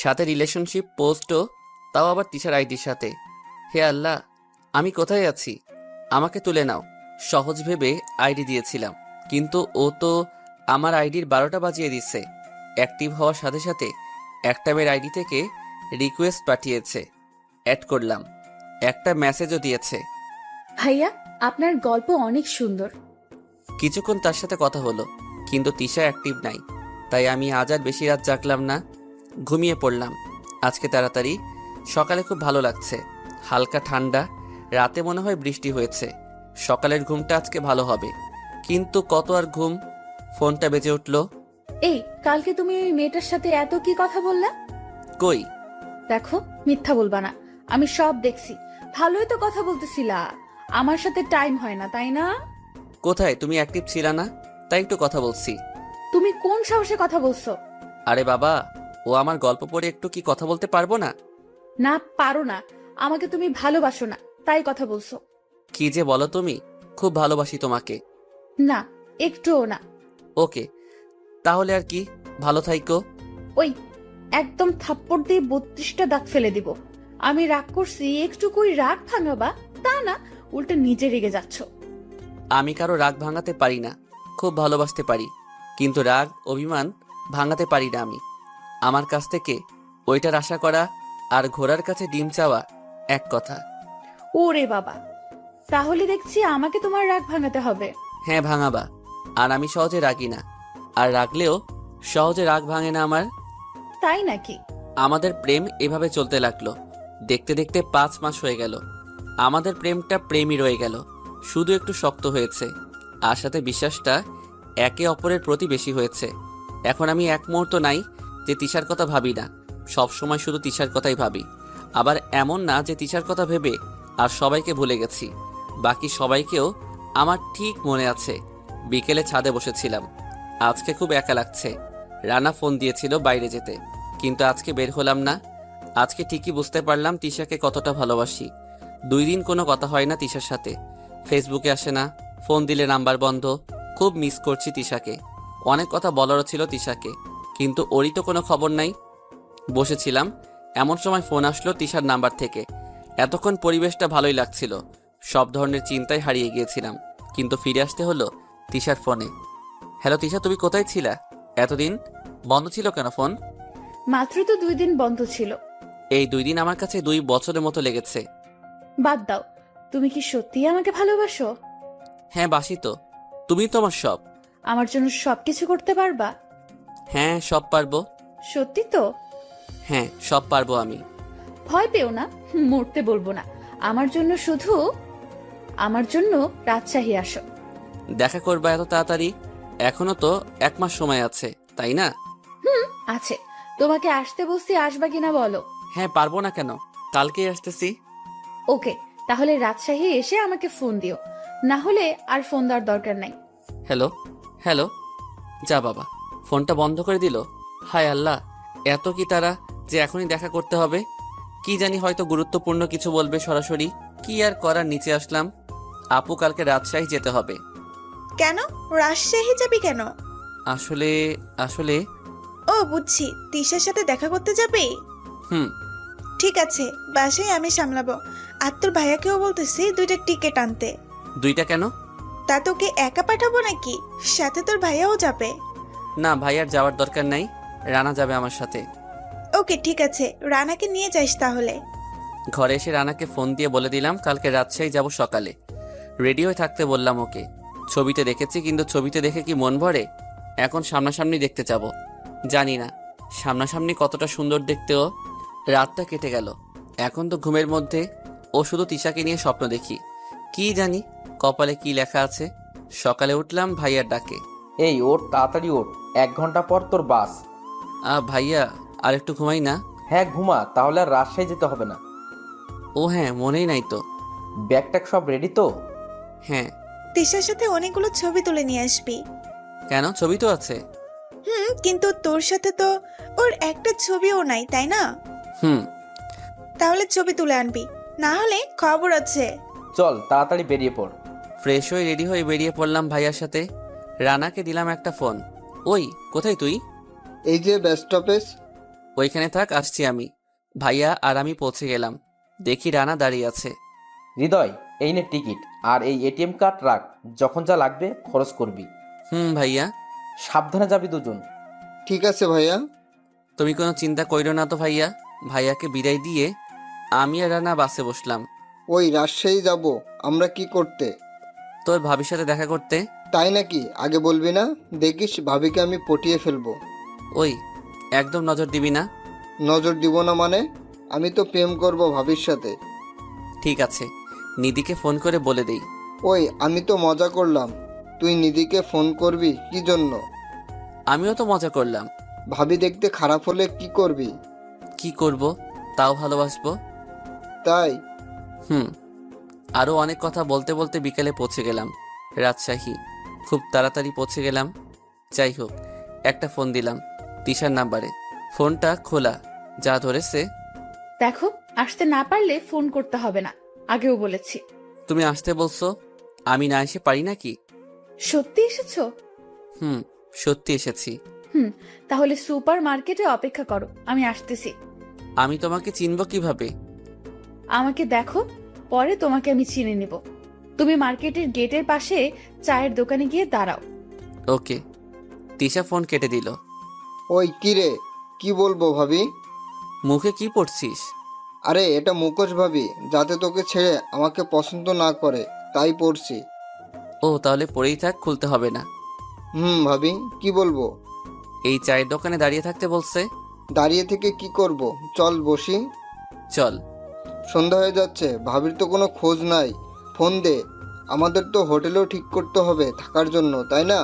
সাথে রিলেশনশিপ পোস্টও, তাও আবার তিশার আইডির সাথে। হে আল্লাহ, আমি কোথায় আছি? আমাকে তুলে নাও। সহজ ভেবে আইডি দিয়েছিলাম, কিন্তু ও তো আমার আইডির 12টা বাজিয়ে দিচ্ছে। অ্যাক্টিভ হওয়ার সাথে সাথে একটা মেয়ের আইডি থেকে রিকোয়েস্ট পাঠিয়েছে, অ্যাড করলাম, একটা মেসেজও দিয়েছে। ভাইয়া, আপনার গল্প অনেক সুন্দর। কিছুক্ষণ তার সাথে কথা হলো, কিন্তু তিশা অ্যাক্টিভ নাই। তাই আমি আজ আর বেশি রাত জাগলাম না, ঘুমিয়ে পড়লাম। আজকে তাড়াতাড়ি সকালে খুব ভালো লাগছে, হালকা ঠান্ডা, রাতে মনে হয় বৃষ্টি হয়েছে। সকালের ঘুমটা আজকে ভালো হবে, কিন্তু কত আর ঘুম। ফোনটা বেজে উঠল। এই, কালকে তুমি ওই মেয়েটার সাথে এত কি কথা বললা? কই? দেখো, মিথ্যা বলবা না, আমি সব দেখছি। ভালোই তো কথা বলতেছিলা। আমার সাথে টাইম হয় না, তাই না? কোথায়? তুমি অ্যাক্টিভ ছিলা না, তাই একটু কথা বলছি। তুমি কোন সাহসে কথা বলছো? আরে বাবা, ও আমার গল্প পড়ে একটু কি কথা বলতে পারবো না? না, পারো না। আমাকে তুমি ভালোবাসো না, তাই কথা বলছো। কি যে বলো তুমি, খুব ভালোবাসি তোমাকে। না, একটুও না। ওকে, তাহলে আর কি, ভালো থাইকো। ওই, একদম থাপ্পড় দিয়ে 32টা দাগ ফেলে দিব। আমি রাগ করছি, একটু কই রাগ ভাঙাবা? তা না, উল্টে নিজে রেগে যাচ্ছ। আমি কারো রাগ ভাঙাতে পারি না, খুব ভালোবাসতে পারি, কিন্তু রাগ অভিমান ভাঙাতে পারি না আমি। আমার কাছ থেকে ওইটার আশা করা আর ঘোড়ার কাছে ডিম চাওয়া এক কথা। ওরে বাবা, তাহলে দেখছি আমাকে তোমার রাগ ভাঙাতে হবে। হ্যাঁ, ভাঙাবা। আর আমি সহজে রাগি না, আর রাগলেও সহজে রাগ ভাঙে না আমার। তাই নাকি? আমাদের প্রেম এভাবে চলতে লাগলো। দেখতে দেখতে 5 মাস হয়ে গেল। আমাদের প্রেমটা প্রেমই রয়ে গেল, শুধু একটু শক্ত হয়েছে, আর সাথে বিশ্বাসটা একে অপরের প্রতি বেশি হয়েছে। এখন আমি এক মুহূর্ত নাই যে তিশার কথা ভাবি না, সব সময় শুধু তিশার কথাই ভাবি। আবার এমন না যে তিশার কথা ভেবে আর সবাইকে ভুলে গেছি, বাকি সবাইকেও আমার ঠিক মনে আছে। বিকেলে ছাদে বসেছিলাম, আজকে খুব একা লাগছে। রানা ফোন দিয়েছিল বাইরে যেতে, কিন্তু আজকে বের হলাম না। আজকে ঠিকই বুঝতে পারলাম তিশাকে কতটা ভালোবাসি। 2 দিন কোনো কথা হয় না তিশার সাথে, ফেসবুকে আসে না, ফোন দিলে নাম্বার বন্ধ। খুব মিস করছি তিশাকে। অনেক কথা বলারও ছিল তিশাকে, কিন্তু ওরই তো কোনো খবর নাই। বসেছিলাম, এমন সময় ফোন আসলো তিশার নাম্বার থেকে। এতক্ষণ পরিবেশটা ভালোই লাগছিল, সব ধরনের চিন্তায় হারিয়ে গিয়েছিলাম, কিন্তু ফিরে আসতে হলো তিশার ফোনে। হ্যালো তিশা, তুমি কোথায় ছিলা এতদিন? বন্ধ ছিল কেন ফোন? মাত্র তো 2 দিন বন্ধ ছিল। এই 2 দিন আমার কাছে 2 বছরের মতো লেগেছে। বাদ দাও, তুমি কি সত্যিই আমাকে ভালোবাসো? হ্যাঁ, বাসি তো, তুমি তো আমার সব। আমার জন্য সবকিছু করতে পারবা? হ্যাঁ, সব পারবো। সত্যি তো? হ্যাঁ, সব পারবো আমি। ভয় পেও না, মরতে বলবো না। আমার জন্য শুধু, আমার জন্য রাজশাহী আসো। দেখা করবা এত তাড়াতাড়ি? এখনো তো 1 মাস সময় আছে, তাই না? আছে। তোমাকে আসতে বলছি, আসবা কিনা বলো? হ্যাঁ, পারবো না কেন, কালকেই আসতেছি। ওকে, তাহলে রাজশাহী এসে আমাকে ফোন দিও, না হলে আর ফোন দেওয়ার দরকার নাই। Hello, hello. যা বাবা, ফোনটা বন্ধ করে দিল। হায় আল্লাহ, এত কি তারা যে এখনই দেখা করতে হবে? কি জানি, হয়তো গুরুত্বপূর্ণ কিছু বলবে সরাসরি। কি আর করার, নিচে আসলাম। আপু কালকে রাজশাহী যেতে হবে। কেন? রাজশাহী যাবি কেন? আসলে আসলে ও বুঝছি, তিশার সাথে দেখা করতে যাবি। হুম। ঠিক আছে, বাসায় আমি সামলাবো। আর তোর ভাইয়াকেও বলতেছি 2টা টিকিট আনতে। 2টা কেন? তা তোকে একা পাঠাবো নাকি? সাথে তোর ভাইয়াও যাবে। না, ভাই আর যাওয়ার দরকার নাই, রানা যাবে আমার সাথে। ওকে ঠিক আছে, রানাকে নিয়ে যাস তাহলে। ঘরে এসে রানাকে ফোন দিয়ে বলে দিলাম কালকে রাজশাহী যাব সকালে। রেডি হয়ে থাকতে বললাম ওকে। ছবিতে দেখেছি, কিন্তু ছবিতে দেখে কি মন ভরে? এখন সামনাসামনি দেখতে যাব। জানি না সামনাসামনি কতটা সুন্দর দেখতে ও। রাতটা কেটে গেল, এখন তো ঘুমের মধ্যে ও শুধু তিশাকে নিয়ে স্বপ্ন দেখি। কি জানি কপালে কি লেখা আছে। সকালে উঠলাম ভাইয়ার ডাকে। এই ওঠ, তাড়াতাড়ি ওঠ, 1 ঘন্টা পর তোর বাস। ভাইয়া, আর একটু ঘুমাই না? হ্যাঁ ঘুমা, তাহলে আর রাজশাহী যেতে হবে না। ও হ্যাঁ, মনেই নাই তো। ব্যাগ ট্যাগ সব রেডি তো? হ্যাঁ। তিশার সাথে অনেকগুলো ছবি তুলে নিয়ে আসবি। কেন, ছবি তো আছে। কিন্তু তোর সাথে তো ওর একটা ছবিও নাই, তাই না? হুম। তাহলে ছবি তুলে আনবি, না হলে খবর আছে। চল তাড়াতাড়ি বেরিয়ে পড়। ফ্রেশ হয়ে রেডি হয়ে বেরিয়ে পড়লাম ভাইয়ার সাথে। রানাকে দিলাম একটা ফোন। ওই, কোথায় তুই? এই যে বাস স্টপেজ। ওইখানে থাক, আসছি আমি। ভাইয়া আর আমি পৌঁছে গেলাম। দেখি রানা দাঁড়িয়ে আছে। হৃদয়, এই নে টিকিট, আর এই এটিএম কার্ড রাখ, যখন যা লাগবে খরচ করবি। ভাইয়া। সাবধানে যাবি দুজন। ঠিক আছে ভাইয়া। তুমি কোনো চিন্তা কইরো না তো ভাইয়া। ভাইয়াকে বিদায় দিয়ে আমি আর রানা বাসে বসলাম। ওই রাজশাহী যাব আমরা কি করতে? তোর ভাবির সাথে দেখা করতে। তাই নাকি? আগে বলবি না? দেখিস ভাবিকে আমি পটিয়ে ফেলবো। ওই, একদম নজর দিবি না। নজর দিব না মানে? আমি তো প্রেম করব ভাবির সাথে। ঠিক আছে, নিধিকে ফোন করে বলে দেই। ওই আমি তো মজা করলাম, তুই নিধিকে ফোন করবি কি জন্য? আমিও তো মজা করলাম। ভাবি দেখতে খারাপ হলে কি করবি? কি করব, তাও ভালোবাসবো। তাই? আরও অনেক কথা বলতে বলতে বিকেলে পৌঁছে গেলাম রাজশাহী। খুব তাড়াতাড়ি পৌঁছে গেলাম। যাই হোক, একটা ফোন দিলাম তিশার নাম্বারে। ফোনটা খোলা, যা ধরেছে। দেখো, আসতে না পারলে ফোন করতে হবে না, আগেও বলেছি। তুমি আসতে বলছো, আমি না এসে পারি নাকি? সত্যি এসেছো? সত্যি এসেছি। তাহলে সুপার মার্কেটে অপেক্ষা করো, আমি আসতেছি। আমি তোমাকে চিনব কিভাবে? আমাকে দেখো, পরে তোমাকে আমি চিনে নিব। তুমি মার্কেটের গেটের পাশে চায়ের দোকানে গিয়ে দাঁড়াও। ওকে। তিশা ফোন কেটে দিল। ওই কি রে, কি বলবো ভাবি? মুখে কি পড়ছিস? আরে এটা মুখোশ ভাবি, যাতে তোকে ছেড়ে আমাকে পছন্দ না করে, তাই পড়ছি। ও, তাহলে পরেই থাক, খুলতে হবে না। ভাবি কি বলবো? এই চায়ের দোকানে দাঁড়িয়ে থাকতে বলছে। দাঁড়িয়ে থেকে কি করব, চল বসি। চল। সন্ধ্যা হয়ে যাচ্ছে, ভাবির তো কোনো খোঁজ নাই। ফোন দে, আমাদের তো হোটেলেও ঠিক করতে হবে থাকার জন্য, তাই না?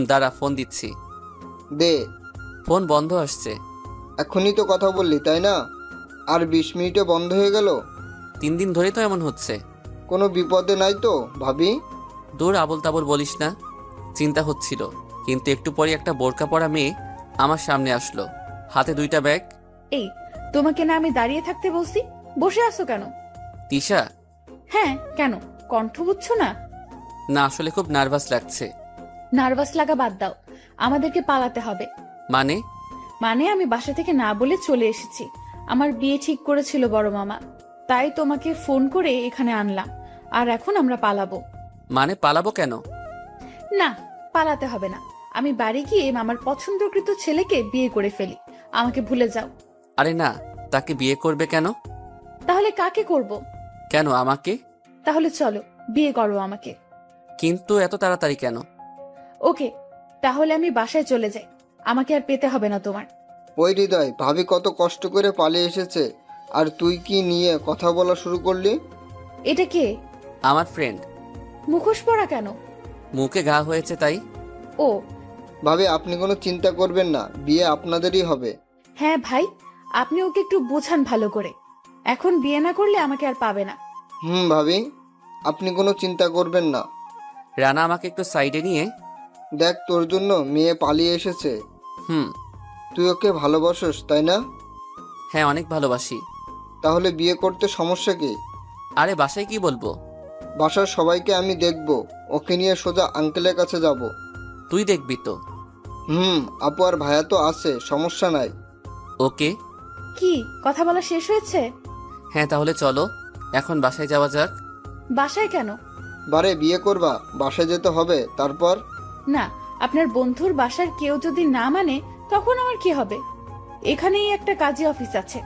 দাঁড়া, ফোন দিচ্ছি। দে। ফোন বন্ধ আসছে। এখনই তো কথা বললি, তাই না? আর 20 মিনিটে বন্ধ হয়ে গেল। 3 দিন ধরেই তো এমন হচ্ছে। কোনো বিপদে নাই তো ভাবি? দূর, আবল তাবল বলিস না। চিন্তা হচ্ছিল, কিন্তু একটু পরে একটা বোরকা পরা মেয়ে আমার সামনে আসলো, হাতে 2টা ব্যাগ। এই, তোমাকে না আমি দাঁড়িয়ে থাকতে বলছি? বসে আছো কেন? তিশা। হ্যাঁ, কেন? কণ্ঠ বুঝছো না? না, আসলে খুব নার্ভাস লাগছে। নার্ভাস লাগা বাদ দাও, আমাদেরকে পালাতে হবে। মানে? মানে আমি বাসা থেকে না বলে চলে এসেছি। আমার বিয়ে ঠিক করেছিল বড় মামা, তাই তোমাকে ফোন করে এখানে আনলাম। আর এখন আমরা পালাবো। মানে পালাবো কেন? না, পালাতে হবে না। আমি বাড়ি গিয়ে আমার পছন্দকৃত ছেলেকে বিয়ে করে ফেলি। আমাকে ভুলে যাও। আরে না, তাকে বিয়ে করবে কেন? তাহলে কাকে করব? কেন আমাকে? তাহলে চলো, বিয়ে করো আমাকে। কিন্তু এত তাড়াতাড়ি কেন? ওকে, তাহলে আমি বাসায় চলে যাই। আমাকে আর পেতে হবে না তোমার। ওই হৃদয়, ভাবি কত কষ্ট করে পালিয়ে এসেছে, আর তুই কি নিয়ে কথা বলা শুরু করলি? এটা কে? আমার ফ্রেন্ড। মুখোশ পরা কেন? মুখে ঘা হয়েছে তাই। ও ভাবি আপনি কোনো চিন্তা করবেন না, বিয়ে আপনাদেরই হবে। হ্যাঁ ভাই, আপনি ওকে একটু বোঝান ভালো করে। এখন বিয়ে না করলে আমাকে আর পাবে না। ভাবি আপনি কোনো চিন্তা করবেন না। রানা আমাকে একটু সাইডে নিয়ে, দেখ তোর জন্য মেয়ে পালিয়ে এসেছে। হুম। তুই ওকে ভালোবাসোস তাই না? হ্যাঁ, অনেক ভালোবাসি। তাহলে বিয়ে করতে সমস্যা কি? আরে বাসায় কি বলবো? বাসার সবাইকে আমি দেখব, ওকে নিয়ে সোজা আঙ্কেলের কাছে যাব। তুই দেখবি তো? আপু আর ভাইয়া তো আছে, সমস্যা নাই। ওকে। কি কথা বলা শেষ হয়েছে? হ্যাঁ, তাহলে চলো এখন বাসায় যাওয়া যাক। বাসায় কেন? বারে বিয়ে করবা, বাসায় যেতে হবে তারপর। না, আপনার বন্ধুর বাসার কেউ যদি না মানে তখন আমার কি হবে? এখানেই একটা কাজী অফিস আছে,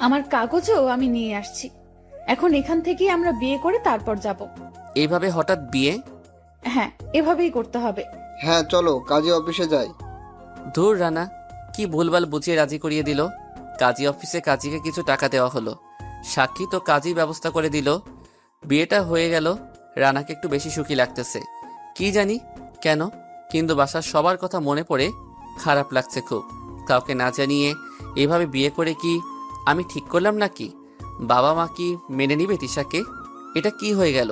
আমার কাগজও আমি নিয়ে আসছি। এখন এখান থেকেই আমরা বিয়ে করে তারপর যাব। এইভাবে হঠাৎ বিয়ে? হ্যাঁ, এভাবেই করতে হবে। হ্যাঁ চলো কাজী অফিসে যাই। ধুর, রানা কি ভুলভাল বুঝিয়ে রাজি করিয়ে দিল। কাজী অফিসে কাজীকে কিছু টাকা দেওয়া হলো, সাক্ষী তো কাজী ব্যবস্থা করে দিল। বিয়েটা হয়ে গেল। রানাকে একটু বেশি সুখী লাগতেছে, কি জানি কেন। কিন্তু বাসার সবার কথা মনে পড়ে খারাপ লাগছে খুব। কাউকে না জানিয়ে এভাবে বিয়ে করে কি আমি ঠিক করলাম নাকি? বাবা মা কি মেনে নিবে তিশাকে? এটা কি হয়ে গেল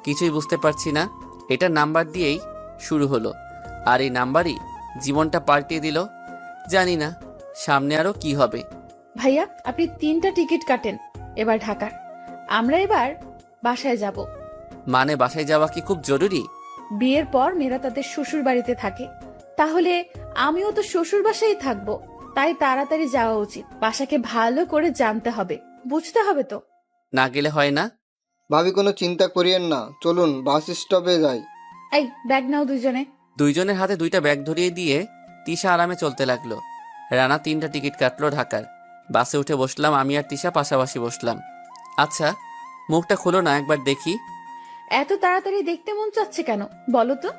কিছুই বুঝতে পারছি না। এটা নাম্বার দিয়েই শুরু হলো, আর এই নাম্বারই জীবনটা পাল্টিয়ে দিল। জানি না সামনে আরো কি হবে। ভাইয়া, আপনি 3টা টিকিট কাটেন এবার ঢাকার। আমরা এবার বাসায় যাব। মানে বাসায় যাওয়া কি খুব জরুরি? বিয়ের পর মেয়েরা তাদের শ্বশুর বাড়িতে থাকে, তাহলে আমিও তো শ্বশুর বাসায় থাকবো। তাই তাড়াতাড়ি যাওয়া উচিত। বাসাকে ভালো করে জানতে হবে, বুঝতে হবে তো। না গেলে হয় না? ভাবি কোনো চিন্তা করিয়েন না, চলুন বাস স্টপে যাই। এই ব্যাগ নাও দুজনে। দুইজনের হাতে দুইটা ব্যাগ ধরিয়ে দিয়ে তিশা আরামে চলতে লাগলো। রানা 3টা টিকিট কাটলো ঢাকার। বাসে উঠে বসলাম, আমি আর তিশা পাশাপাশি বসলাম। আচ্ছা, মুখটা খোলো না, একবার দেখি। এত তাড়াতাড়ি দেখতে মন চাচ্ছে কেন বলো তো?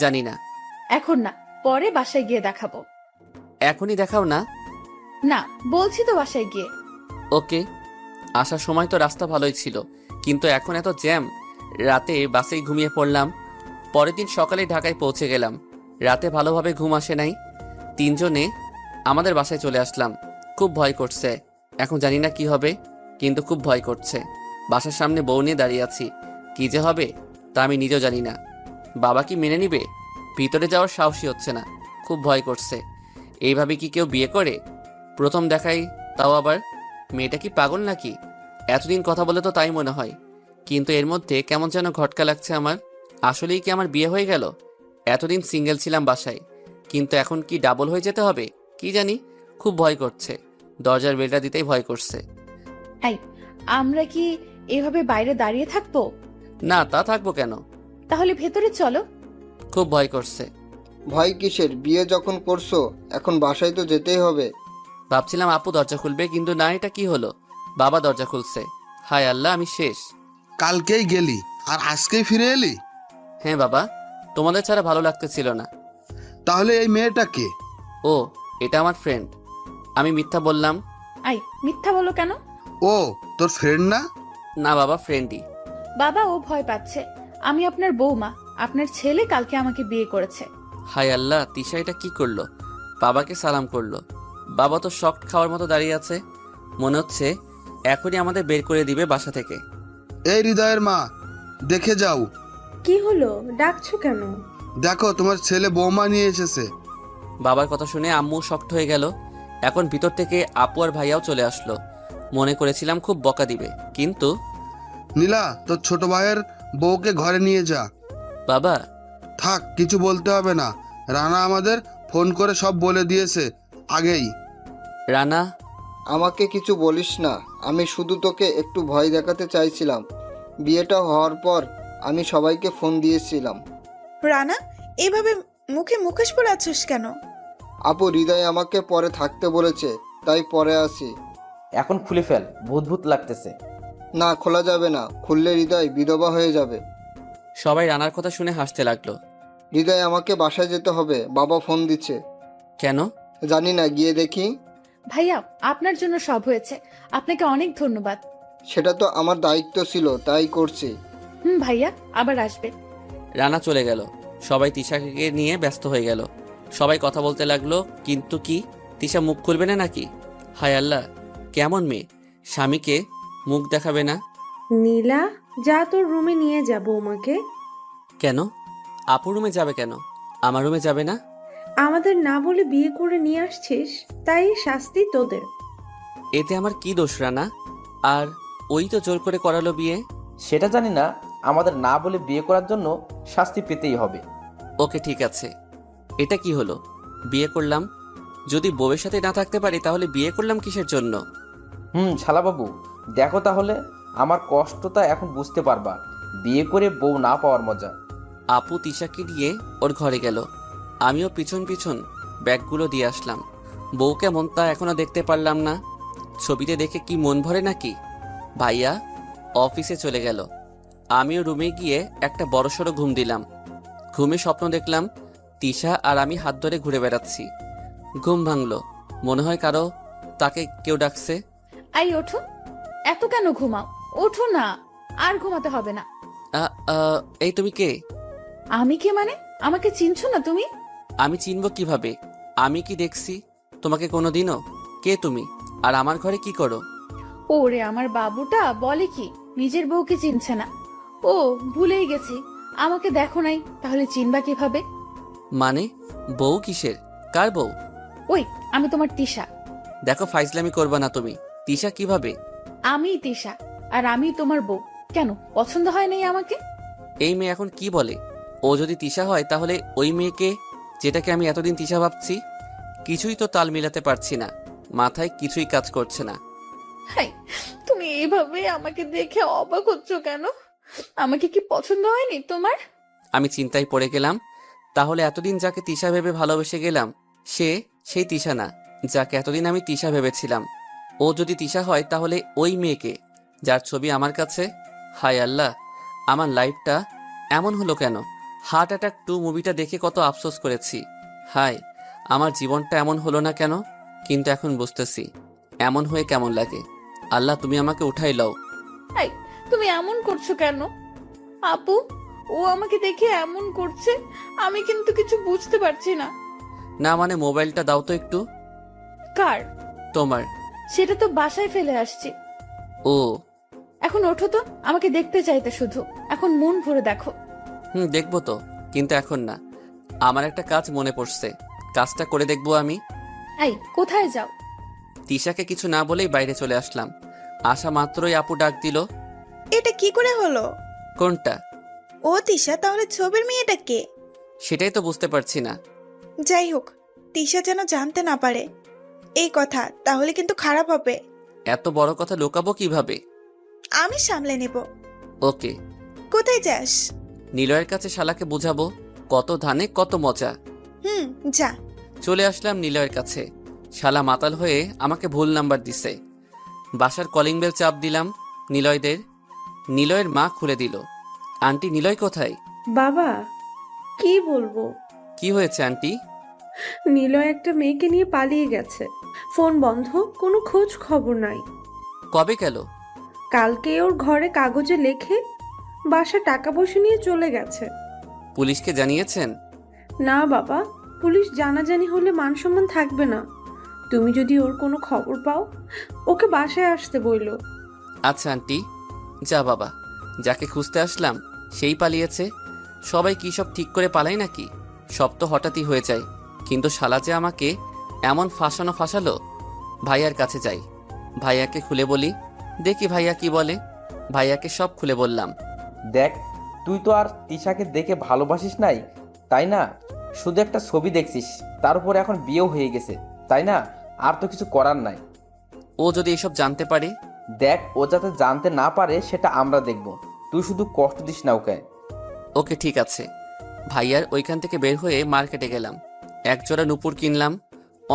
জানি না। এখন না, পরে বাসায় গিয়ে দেখাবো। এখনই দেখাও না। না বলছি তো, বাসায় গিয়ে। ওকে। আসার সময় তো রাস্তা ভালোই ছিল, কিন্তু এখন এত জ্যাম। রাতে বাসেই ঘুমিয়ে পড়লাম। পরের দিন সকালে ঢাকায় পৌঁছে গেলাম। রাতে ভালোভাবে ঘুম আসে নাই। 3জনে আমাদের বাসায় চলে আসলাম। খুব ভয় করছে। এখন জানি না কি হবে, কিন্তু খুব ভয় করছে। বাসার সামনে বউ নিয়ে দাঁড়িয়ে আছি। কি যে হবে তা আমি নিজেও জানি না। বাবা কি মেনে নিবে? ভিতরে যাওয়ার সাহসই হচ্ছে না, খুব ভয় করছে। এইভাবে কি কেউ বিয়ে করে? প্রথম দেখাই, তাও আবার। মেয়েটা কি পাগল নাকি? এতদিন কথা বলে তো তাই মনে হয়, কিন্তু এর মধ্যে কেমন যেন ঘটকা লাগছে আমার। আসলেই কি আমার বিয়ে হয়ে গেল? এতদিন সিঙ্গেল ছিলাম বাসায়, কিন্তু এখন কি ডাবল হয়ে যেতে হবে কি জানি। খুব ভয় করছে। দরজার বেলটা দিতেই ভয় করছে। এই, আমরা কি এভাবে বাইরে দাঁড়িয়ে থাকবো? না, তা থাকবো কেন? তাহলে ভেতরে চলো। খুব ভয় করছে। ভয় কিসের? বিয়ে যখন করছো এখন বাসায় তো যেতেই হবে। ভাবছিলাম আপু দরজা খুলবে, কিন্তু না, এটা কি হলো? বাবা দরজা খুলছে। হায় আল্লাহ, আমি শেষ। কালকেই গেলি আর আজকেই ফিরে এলি? হ্যাঁ বাবা, তোমাদের ছাড়া ভালো লাগতেছিল না। তাহলে এই মেয়েটা কে? ও, এটা আমার ফ্রেন্ড। আমি মিথ্যা বললাম। আই, মিথ্যা বলো কেন? ও তোর ফ্রেন্ড না? না বাবা, ফ্রেন্ডই। বাবা, ও ভয় পাচ্ছে। আমি আপনার বৌমা, আপনার ছেলে কালকে আমাকে বিয়ে করেছে। হায় আল্লাহ, তিশা এটা কি করলো? বাবাকে সালাম করলো। বাবা তো শক্ট খাওয়ার মতো দাঁড়িয়ে আছে। মনে হচ্ছে এখনই আমাদের বের করে দিবে বাসা থেকে। এই হৃদয়ের মা, দেখে যাও। কি হলো, ডাকছো কেন? দেখো তোমার ছেলে বৌমা নিয়ে এসেছে। বাবার কথা শুনে আম্মু শক্ট হয়ে গেল। এখন ভিতর থেকে আপু আর ভাইয়াও চলে আসলো। মনে করেছিলাম খুব বকা দিবে, কিন্তু নীলা, তোর ছোট ভাইয়ের বউকে ঘরে নিয়ে যা। বাবা, থাক, কিছু বলতে হবে না। রানা আমাদের ফোন করে সব বলে দিয়েছে আগেই। রানা, আমাকে কিছু বলিস না, আমি শুধু তোকে একটু ভয় দেখাতে চাইছিলাম। বিয়েটা হওয়ার পর আমি সবাইকে ফোন দিয়েছিলাম। রানা, এভাবে মুখে মুখোশ পরে আছিস কেন? আপু, হৃদয় আমাকে পরে থাকতে বলেছে, তাই পরে আসি। এখন খুলে ফেল, ভূত ভূত লাগতেছে। না, খোলা যাবে না, খুললে হৃদয় বিধবা হয়ে যাবে। সবাই রানার কথা শুনে হাসতে লাগলো। হৃদয়, আমাকে বাসায় যেতে হবে, বাবা ফোন দিচ্ছে। কেন? জানি না, গিয়ে দেখি। ভাইয়া, আপনার জন্য সব হয়েছে, আপনাকে অনেক ধন্যবাদ। সেটা তো আমার দায়িত্ব ছিল, তাই করছি। ভাইয়া, আবার আসবেন। রানা চলে গেল। সবাই তিশাকে নিয়ে ব্যস্ত হয়ে গেল। সবাই কথা বলতে লাগলো, কিন্তু কি তিশা মুখ খুলবে না নাকি? হায় আল্লাহ, কেমন মেয়ে, স্বামীকে মুখ দেখাবে না। নীলা, যা তোর রুমে নিয়ে যা বৌমাকে। কেন? আপুর রুমে যাবে কেন? আমার রুমে যাবে না? আমাদের না বলে বিয়ে করে নিয়ে আসছিস, তাই শাস্তি তোদের। এতে আমার কি দোষ রানা? আর ওই তো জোর করে করালো বিয়ে। সেটা জানি না, আমাদের না বলে বিয়ে করার জন্য শাস্তি পেতেই হবে। ওকে, ঠিক আছে। এটা কি হলো? বিয়ে করলাম, যদি বউয়ের সাথে না থাকতে পারি তাহলে বিয়ে করলাম কিসের জন্য? শালাবাবু, দেখো তাহলে, আমার কষ্টটা এখন বুঝতে পারবা, বিয়ে করে বউ না পাওয়ার মজা। আপু তিশাকে নিয়ে ওর ঘরে গেল। আমিও পিছন পিছন ব্যাগগুলো দিয়ে আসলাম। বউ কেমন তা এখনো দেখতে পারলাম না। ছবিতে দেখে কি মন ভরে নাকি? ভাইয়া অফিসে চলে গেল। আমিও রুমে গিয়ে একটা বড়সড় ঘুম দিলাম। ঘুমে স্বপ্ন দেখলাম তিশা আর আমি হাত ধরে ঘুরে বেড়াচ্ছি। ঘুম ভাঙলো, মনে হয় কারো তাকে কেউ ডাকছে। আই, ওঠো। এত কেন ঘুমাও? ওঠো না, আর ঘুমাতে হবে না। এই তুমি কে? আমি কে মানে? আমাকে চিনছো না তুমি? আমি চিনব কিভাবে? আমি কি দেখছি তোমাকে কোনোদিনও? কে তুমি, আর আমার ঘরে কি করো? ওরে, আমার বাবুটা বলে কি নিজের বউকে চিনছে না। ও, ভুলেই গেছি, আমাকে দেখো নাই, তাহলে চিনবা কিভাবে? মানে বউ কিসের? কার বউ? ওই, আমি তোমার তিশা। দেখো, ফাইজলামি করবা না তুমি। তিশা কিভাবে? আমি তিশা, আর আমি তোমার বউ। কেন, পছন্দ হয় নাই আমাকে? এই মেয়ে এখন কি বলে? ও যদি তিশা হয় তাহলে ওই মেয়েকে, যেটাকে আমি এতদিন তিশা ভাবছি, কিছুই তো তাল মিলাতে পারছি না, মাথায় কিছুই কাজ করছে না। হাই, তুমি এইভাবে আমাকে দেখে অবাক হচ্ছ কেন? আমাকে কি পছন্দ হয়নি তোমার? আমি চিন্তায় পড়ে গেলাম। তাহলে এতদিন যাকে তিশা ভেবে ভালোবেসে গেলাম, সেই তিশা না যাকে এতদিন আমি তিশা ভেবেছিলাম। ও যদি তিশা হয় তাহলে ওই মেয়েকে যার ছবি আমার কাছে। হায় আল্লাহ, আমার লাইফটা এমন হলো কেন? হার্ট অ্যাটাক 2 মুভিটা দেখে কত আফসোস করেছি। হায়, আমার জীবনটা এমন হলো না কেন? কিন্তু এখন বুঝতেছি এমন হয়ে কেমন লাগে। আল্লাহ, তুমি আমাকে উঠাই লও। হাই, তুমি এমন করছো কেন? আপু, ও আমাকে দেখে এমন করছে, আমি কিন্তু কিছু বুঝতে পারছি না। না মানে মোবাইলটা দাও তো একটু। কার? তোমার। সেটা তো বাসায় ফেলে আসছি। ও। এখন ওঠো তো, আমাকে দেখতে চাইতে শুধু, এখন মন ভরে দেখো। দেখবো তো, কিন্তু এখন না। আমার একটা কাজ মনে পড়ছে, কাজটা করে দেখবো আমি। এই, কোথায় যাও? তিশাকে কিছু না বলেই বাইরে চলে আসলাম। আসা মাত্রই আপু ডাক দিল। এটা কি করে হলো? কোনটা? ও তিশা, তাহলে ছবির মেয়েটা কে? সেটাই তো বুঝতে পারছি না। যাই হোক, তিশা যেন জানতে না পারে এই কথা, তাহলে কিন্তু খারাপ হবে। এত বড় কথা লুকাবো কিভাবে? আমি সামলে নেব। ওকে। কোথায় যাস? নিলয়ের কাছে শালাকে বুঝাবো কত ধানে কত মজা। যা। চলে আসলাম নিলয়ের কাছে। শালা মাতাল হয়ে আমাকে ভুল নাম্বার দিছে। বাসার কলিং বেল চাপ দিলাম নিলয়দের। নিলয়ের মা খুলে দিল। আন্টি, নিলয় কোথায়? বাবা, কি বলবো? কি হয়েছে আন্টি? নিলয় একটা মেয়েকে নিয়ে পালিয়ে গেছে। ফোন বন্ধ, কোনো খোঁজ খবর নাই। কবে গেল? কালকে ওর ঘরে কাগজে লেখে বাসা টাকা পয়সা নিয়ে চলে গেছে। পুলিশকে জানিয়েছেন? না বাবা, পুলিশ জানাজানি হলে মান সম্মান থাকবে না। তুমি যদি ওর কোনো খবর পাও, ওকে বাসায় আসতে বইলো। আচ্ছা আন্টি। যা বাবা, যাকে খুঁজতে আসলাম সেই পালিয়েছে। সবাই কি সব ঠিক করে পালায় নাকি? সব তো হঠাৎই হয়ে যায়। কিন্তু শালা যে আমাকে এমন ফাঁসালো। ভাইয়ার কাছে যাই, ভাইয়াকে খুলে বলি, দেখি ভাইয়া কি বলে। ভাইয়াকে সব খুলে বললাম। দেখ, তুই তো আর তিশাকে দেখে ভালোবাসিস নাই, তাই না? শুধু একটা ছবি দেখছিস, তার উপর এখন বিয়েও হয়ে গেছে, তাই না? আর তো কিছু করার নাই। ও যদি এসব জানতে পারে? দেখ, ও যাতে জানতে না পারে সেটা আমরা দেখব। তুই শুধু কষ্ট দিস না ওকে। ওকে, ঠিক আছে। ভাইয়ার ওইখান থেকে বের হয়ে মার্কেটে গেলাম। একজোড়া নুপুর কিনলাম।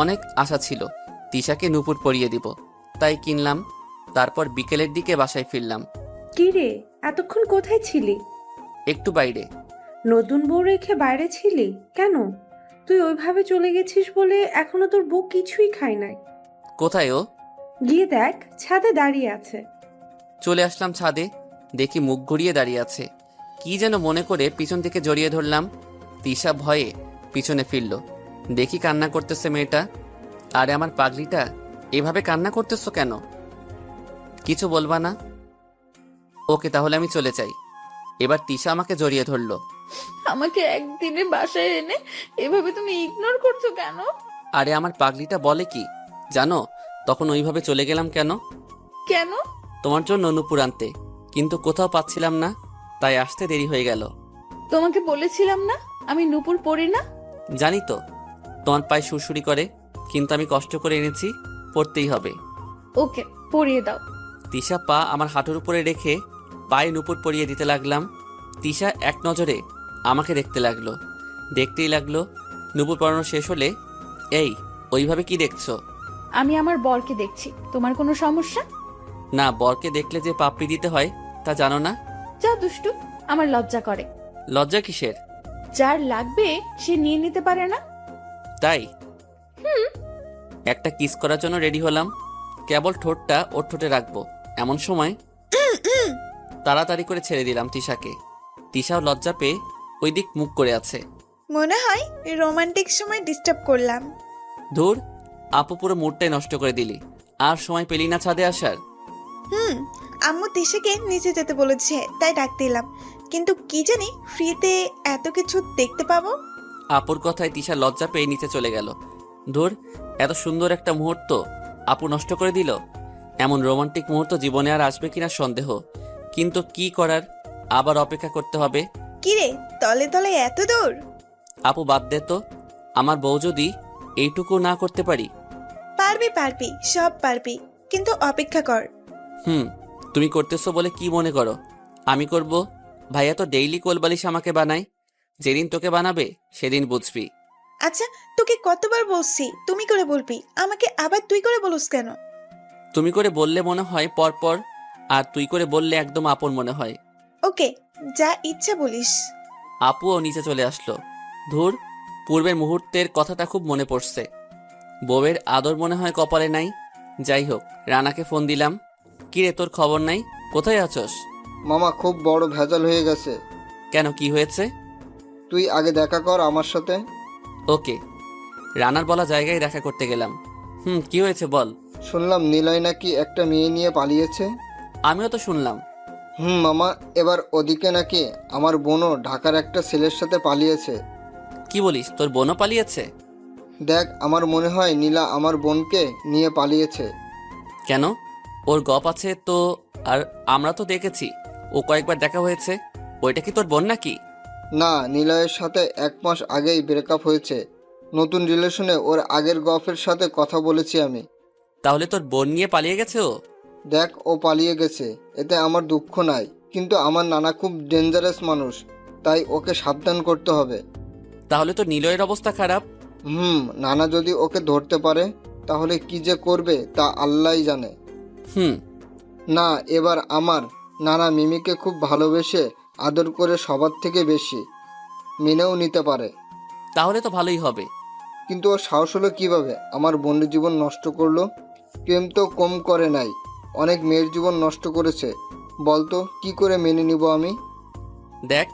অনেক আশা ছিল তিশাকে নুপুর পরিয়ে দিব, তাই কিনলাম। তারপর বিকেলের দিকে বাসায় ফিরলাম। কি রে, এতক্ষণ কোথায় ছিলি? একটু বাইরে। নতুন বউ রেখে বাইরে ছিলি কেন? তুই ওইভাবে চলে গেছিস বলে এখনো তোর বউ কিছুই খায় নাই। কোথায় ও? গিয়ে দেখ, ছাদে দাঁড়িয়ে আছে। চলে আসলাম ছাদে, দেখি মুখ ঘুরিয়ে দাঁড়িয়ে আছে। কি যেন মনে করে পিছন থেকে জড়িয়ে ধরলাম। তিশা ভয়ে পিছনে ফিরল। দেখি কান্না করতেছে মেয়েটা। আরে আমার পাগলিটা, এভাবে কান্না করতেছো কেন? কিছু বলবা না? ওকে, তাহলে আমি চলে যাই। এবার তিশা আমাকে জড়িয়ে ধরলো। আমাকে একদিনে বাসায় এনে এভাবে তুমি ইগনোর করছো কেন? আরে আমার পাগলিটা বলে কি জানো, তখন ওইভাবে চলে গেলাম কেন? কেন? তোমার জন্য নুপুর আনতে, কিন্তু কোথাও পাচ্ছিলাম না, তাই আসতে দেরি হয়ে গেল। তোমাকে বলেছিলাম না আমি নুপুর পরি না? জানি তো তোমার পায়ে সুরসুরি করে, কিন্তু আমি কষ্ট করে এনেছি, পড়তেই হবে। ওকে, পরিয়ে দাও। তিশা পা আমার হাঁটুর উপরে রেখে পায়ে নুপুর পরিয়ে দিতে লাগলাম। তিশা এক নজরে আমাকে দেখতে লাগলো। দেখতেই লাগলো। নুপুর পরানো শেষ হলে, এই ওইভাবে কি দেখছো? আমি আমার বরকে দেখছি, তোমার কোনো সমস্যা? না, বরকে দেখলে যে পাপড়ি দিতে হয় তা জানো না? যা দুষ্টু, আমার লজ্জা করে। লজ্জা কিসের? যার লাগবে সে নিয়ে নিতে পারে না? তাই একটা কিস করার জন্য রেডি হলাম। কেবল ঠোঁটটা ওর ঠোঁটে রাখবো, এমন সময় তাড়াতাড়ি করে ছেড়ে দিলাম তিশাকে। তিশাও লজ্জা পেয়ে ওই দিক মুখ করে আছে। মনে হয় রোমান্টিক সময় ডিস্টার্ব করলাম। ধুর, আপু পুরো মুডটাই নষ্ট করে দিলি। আর সময় পেলি না ছাদে আসার? আম্মু তিশাকে নিচে যেতে বলেছে, তাই ডাকতে এলাম। কিন্তু কি জানি ফ্রিতে এত কিছু দেখতে পাবো। আপুর কথায় তিশা লজ্জা পেয়ে নিচে চলে গেল। ধুর, এত সুন্দর একটা মুহূর্ত আপু নষ্ট করে দিল। এমন রোমান্টিক মুহূর্ত জীবনে আর আসবে কিনা সন্দেহ, কিন্তু কি করার, আবার অপেক্ষা করতে হবে। কিরে, তলে তলে এত দূর? আপু বাদ দে তো, আমার বউ যদি এইটুকু না করতে পারি? পারবি পারবি, সব পারবি, কিন্তু অপেক্ষা কর। তুমি করতেছো বলে কি মনে করো আমি করব? ভাইয়া তো ডেইলি কোলবালিশ আমাকে বানায়। যেদিন তোকে বানাবে সেদিন বুঝবি। আচ্ছা, তোকে কতবার বলছি তুমি করে বলবি, আমাকে আবার তুই করে বলস কেন? তুমি করে বললে মনে হয় পরপর, আর তুই করে বললে একদম আপন মনে হয়। ওকে, যা ইচ্ছা বলিস। আপুও নিচে চলে আসলো। ধুর, পূর্বের মুহূর্তের কথাটা খুব মনে পড়ছে। বউয়ের আদর মনে হয় কপালে নাই। যাই হোক, রানাকে ফোন দিলাম। কিরে, তোর খবর নাই? কোথায় আছস? মামা খুব বড় ভেজাল হয়ে গেছে। কেন, কি হয়েছে? তুই আগে দেখা কর আমার সাথে। ওকে। রানার বলা জায়গায় দেখা করতে গেলাম। কি হয়েছে বল। শুনলাম নিলয় নাকি একটা মেয়ে নিয়ে পালিয়েছে। আমিও তো শুনলাম। মামা, এবার ওদিকে নাকি আমার বোনও ঢাকার একটা ছেলের সাথে পালিয়েছে। কি বলিস, তোর বোনও পালিয়েছে? দেখ, আমার মনে হয় নীলা আমার বোনকে নিয়ে পালিয়েছে। কেন, ওর গপ আছে তো। আর আমরা তো দেখেছি ও কয়েকবার দেখা হয়েছে। ওইটা কি তোর বোন নাকি? না, নিলয়ের সাথে 1 মাস আগেই ব্রেকআপ হয়েছে। নতুন রিলেশনে ওর আগের গফের সাথে কথা বলেছি আমি। তাহলে তোর বোন নিয়ে পালিয়ে গেছে ও? দেখ, ও পালিয়ে গেছে, এতে আমার দুঃখ নাই, কিন্তু আমার নানা খুব ডেঞ্জারাস মানুষ, তাই ওকে সাবধান করতে হবে। তাহলে তো নিলয়ের অবস্থা খারাপ। নানা যদি ওকে ধরতে পারে তাহলে কি যে করবে তা আল্লাহই জানে। হুম না, এবার আমার নানা মিমিকে খুব ভালোবেসে আদর করে সবার থেকে বেশি মেনেও নিতে পারে। তাহলে তো ভালোই হবে। কিন্তু ওর সাহস হলো কিভাবে আমার বোনের জীবন নষ্ট করলো? প্রেম তো কম করে নাই, অনেক মেয়ের জীবন নষ্ট করেছে। বলতো কি করে মেনে নিব আমি? দেখ,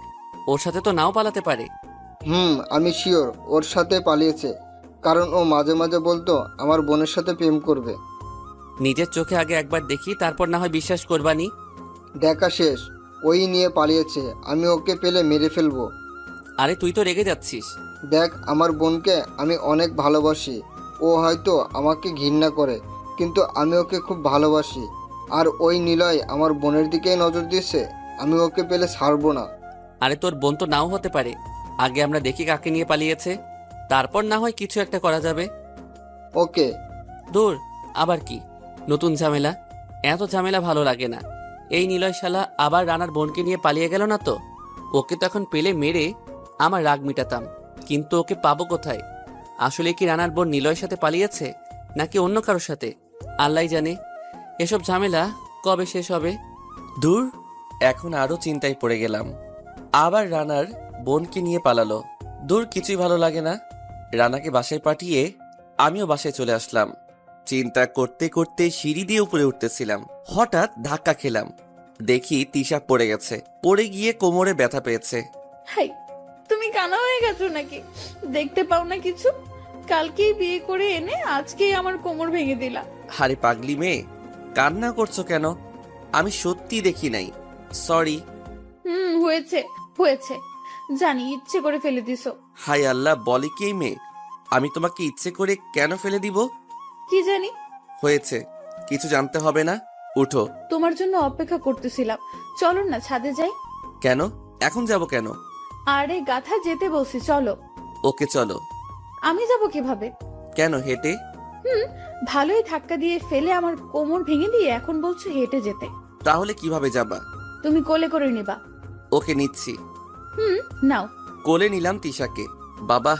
ওর সাথে তো নাও পালাতে পারে। আমি শিওর ওর সাথে পালিয়েছে, কারণ ও মাঝে মাঝে বলতো আমার বোনের সাথে প্রেম করবে। নিজের চোখে আগে একবার দেখি, তারপর না হয় বিশ্বাস করবানি। দেখা শেষ, ওই নিয়ে পালিয়েছে, আমি ওকে পেলে মেরে ফেলবো। আরে তুই তো রেগে যাচ্ছিস। দেখ, আমার বোনকে আমি অনেক ভালোবাসি। ও হয়তো আমাকে ঘৃণা করে, কিন্তু আমি ওকে খুব ভালোবাসি। আর ওই নিলয় আমার বোনের দিকেই নজর দিয়েছে, আমি ওকে পেলে ছাড়বো না। আরে তোর বোন তো নাও হতে পারে। আগে আমরা দেখি কাকে নিয়ে পালিয়েছে, তারপর না হয় কিছু একটা করা যাবে। ওকে। দূর, আবার কি নতুন ঝামেলা? এত ঝামেলা ভালো লাগে না। এই নিলয় শালা আবার রানার বোনকে নিয়ে পালিয়ে গেল না তো? ওকে তো এখন পেলে মেরে আমার রাগ মিটাতাম, কিন্তু ওকে পাবো কোথায়? আসলে কি রানার বোন নিলয়ের সাথে পালিয়েছে, নাকি অন্য কারোর সাথে? আল্লাহই জানে। এসব ঝামেলা কবে শেষ হবে? দূর, এখন আরো চিন্তায় পড়ে গেলাম। আবার রানার বোনকে নিয়ে পালালো। দূর, কিছুই ভালো লাগে না। রানাকে বাসায় পাঠিয়ে আমিও বাসায় চলে আসলাম। চিন্তা করতে করতে সিঁড়ি দিয়ে উপরে উঠতেছিলাম, হঠাৎ ধাক্কা খেলাম। দেখি তিশা পড়ে গেছে। পড়ে গিয়ে কোমরে ব্যথা পেয়েছে। হাই, তুমি কানা হয়ে গেছো নাকি? দেখতে পাও না কিছু? কালকেই বিয়ে করে এনে আজকেই আমার কোমর ভেঙে দিলা। আরে পাগলি মেয়ে, কান্না করছো কেন? আমি সত্যি দেখি নাই। সরি। হয়েছে হয়েছে, জানি ইচ্ছে করে ফেলে দিছো। হাই আল্লাহ, বলে কি এই মেয়ে? আমি তোমাকে ইচ্ছে করে কেন ফেলে দিব? কি জানি। হয়েছে, কিছু জানতে হবে না। উঠো। তোমার জন্য অপেক্ষা করতেছিলাম। চলো না, ছাদে যাই। কেন? এখন যাব কেন? আরে গাথা, যেতে বলছি, চলো। ওকে চলো। আমি যাব কিভাবে? কেন, হেঁটে? ভালোই ধাক্কা দিয়ে ফেলে আমার কোমর ভেঙে দিয়ে এখন বলছো হেঁটে যেতে। তাহলে কিভাবে যাবা? তুমি কোলে করে নিবা। ওকে নিচ্ছি। নাও। কোলে নিলাম তিশাকে। বাবা,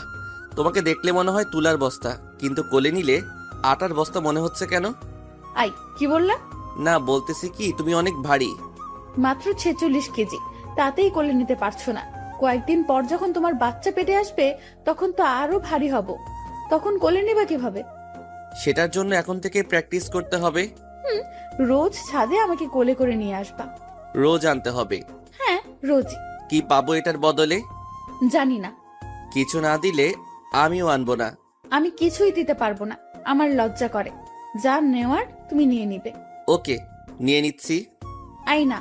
তোমাকে দেখলে মনে হয় তুলার বস্তা, কিন্তু কোলে নিলে আটার বস্তা মনে হচ্ছে কেন? আই, কি বললা? না, বলতেছি কি তুমি অনেক ভারী। মাত্র 46 কেজি, তাতেই কোলে নিতে পারছো না। কয়েকদিন পর যখন তোমার বাচ্চা পেটে আসবে তখন তো আরো ভারী হব, তখন কোলে নিবা কিভাবে? সেটার জন্য এখন থেকে প্র্যাকটিস করতে হবে। রোজ ছাদে আমাকে কোলে করে নিয়ে আসবা। রোজ আনতে হবে? হ্যাঁ, রোজই। কি পাবো এটার বদলে? জানি না। কিছু না দিলে আমিও আনবো না। আমি কিছুই দিতে পারবো না, আমার লজ্জা করে। যা নেওয়ার তুমি নিয়ে নিবে। ওকে, নিয়ে নিচ্ছি। আই না,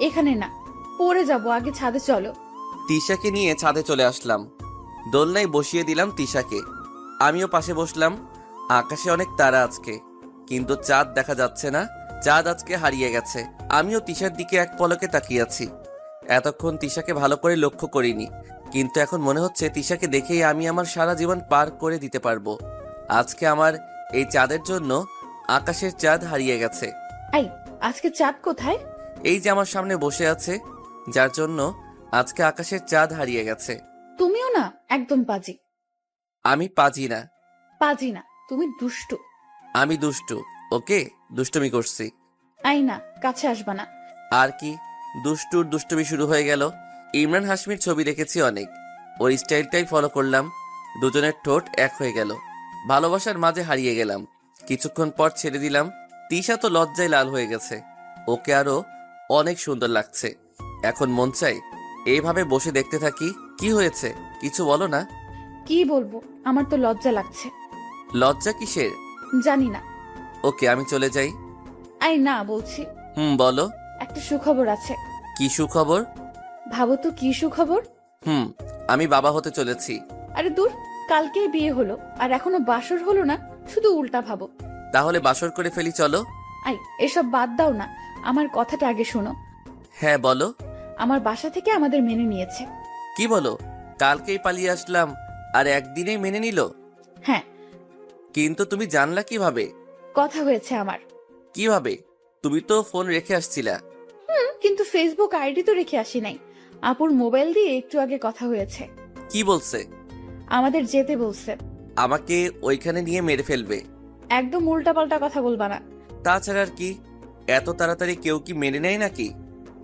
এখানে না, পড়ে যাবো, আগে ছাদে চলো। তিশাকে নিয়ে ছাদে চলে আসলাম। দোলনায় বসিয়ে দিলাম তিশাকে। আমিও পাশে বসলাম। আকাশে অনেক তারা আজকে, কিন্তু চাঁদ দেখা যাচ্ছে না। চাঁদ আজকে হারিয়ে গেছে। আমিও তিশার দিকে এক পলকে তাকিয়ে আছি। এতক্ষণ তিশাকে ভালো করে লক্ষ্য করিনি, কিন্তু এখন মনে হচ্ছে তিশাকে দেখেই আমি আমার সারা জীবন পার করে দিতে পারবো। আজকে আমার এই চাঁদের জন্য আকাশের চাঁদ হারিয়ে গেছে। এই, আজকে চাঁদ কোথায়? এই যে আমার সামনে বসে আছে, যার জন্য আজকে আকাশের চাঁদ হারিয়ে গেছে। তুমিও না একদম পাজি। আমি পাজি না। পাজি না, তুমি দুষ্টু। আমি দুষ্টু। ওকে, দুষ্টুমি করছি। আই না, কাছে আসবা না। আর কি, দুষ্টুর দুষ্টুমি শুরু হয়ে গেল। ইমরান হাশমির ছবি দেখেছি অনেক, ওর স্টাইলটাই ফলো করলাম। দুজনের ঠোঁট এক হয়ে গেল, ভালোবাসার মাঝে হারিয়ে গেলাম। কিছুক্ষণ পর ছেড়ে দিলাম। তিশা তো লজ্জায় লাল হয়ে গেছে, ওকে আরো অনেক সুন্দর লাগছে। এখন মন চাই এইভাবে বসে দেখতে থাকি। কি হয়েছে, কিছু বলো না। কি বলবো, আমার তো লজ্জা লাগছে। লজ্জা কিসের? জানি না। ওকে, আমি চলে যাই। আই না বলছি। বলো। একটা সুখবর আছে। কি সুখবর? ভাবো তো কি সুখবর। আমি বাবা হতে চলেছি। আরে দূর, কালকেই বিয়ে হলো আর এখনো বাসর হলো না, শুধু উল্টা ভাবো। তাহলে বাসর করে ফেলি, চলো। আই, এসব বাদ দাও না, আমার কথাটা আগে শোনো। হ্যাঁ বলো। আমার বাসা থেকে আমাদের মেনে নিয়েছে। কি বলো? কালকেই পালিয়ে আসলাম আর একদিনেই মেনে নিল? হ্যাঁ। কিন্তু তুমি জানলা কিভাবে? কথা হয়েছে আমার। কিভাবে? তুমি তো ফোন রেখে আসছিলা। কিন্তু ফেসবুক আইডি তো রেখে আসি নাই। আপুর মোবাইল দিয়ে একটু আগে কথা হয়েছে। কি বলছে? আমাদের যেতে বলছে। আমাকে ওইখানে নিয়ে মেরে ফেলবে। একদম উল্টাপাল্টা কথা বলবা না। তাছাড়া আর কি, এত তাড়াতাড়ি কেউ কি মেনে নেয় নাকি?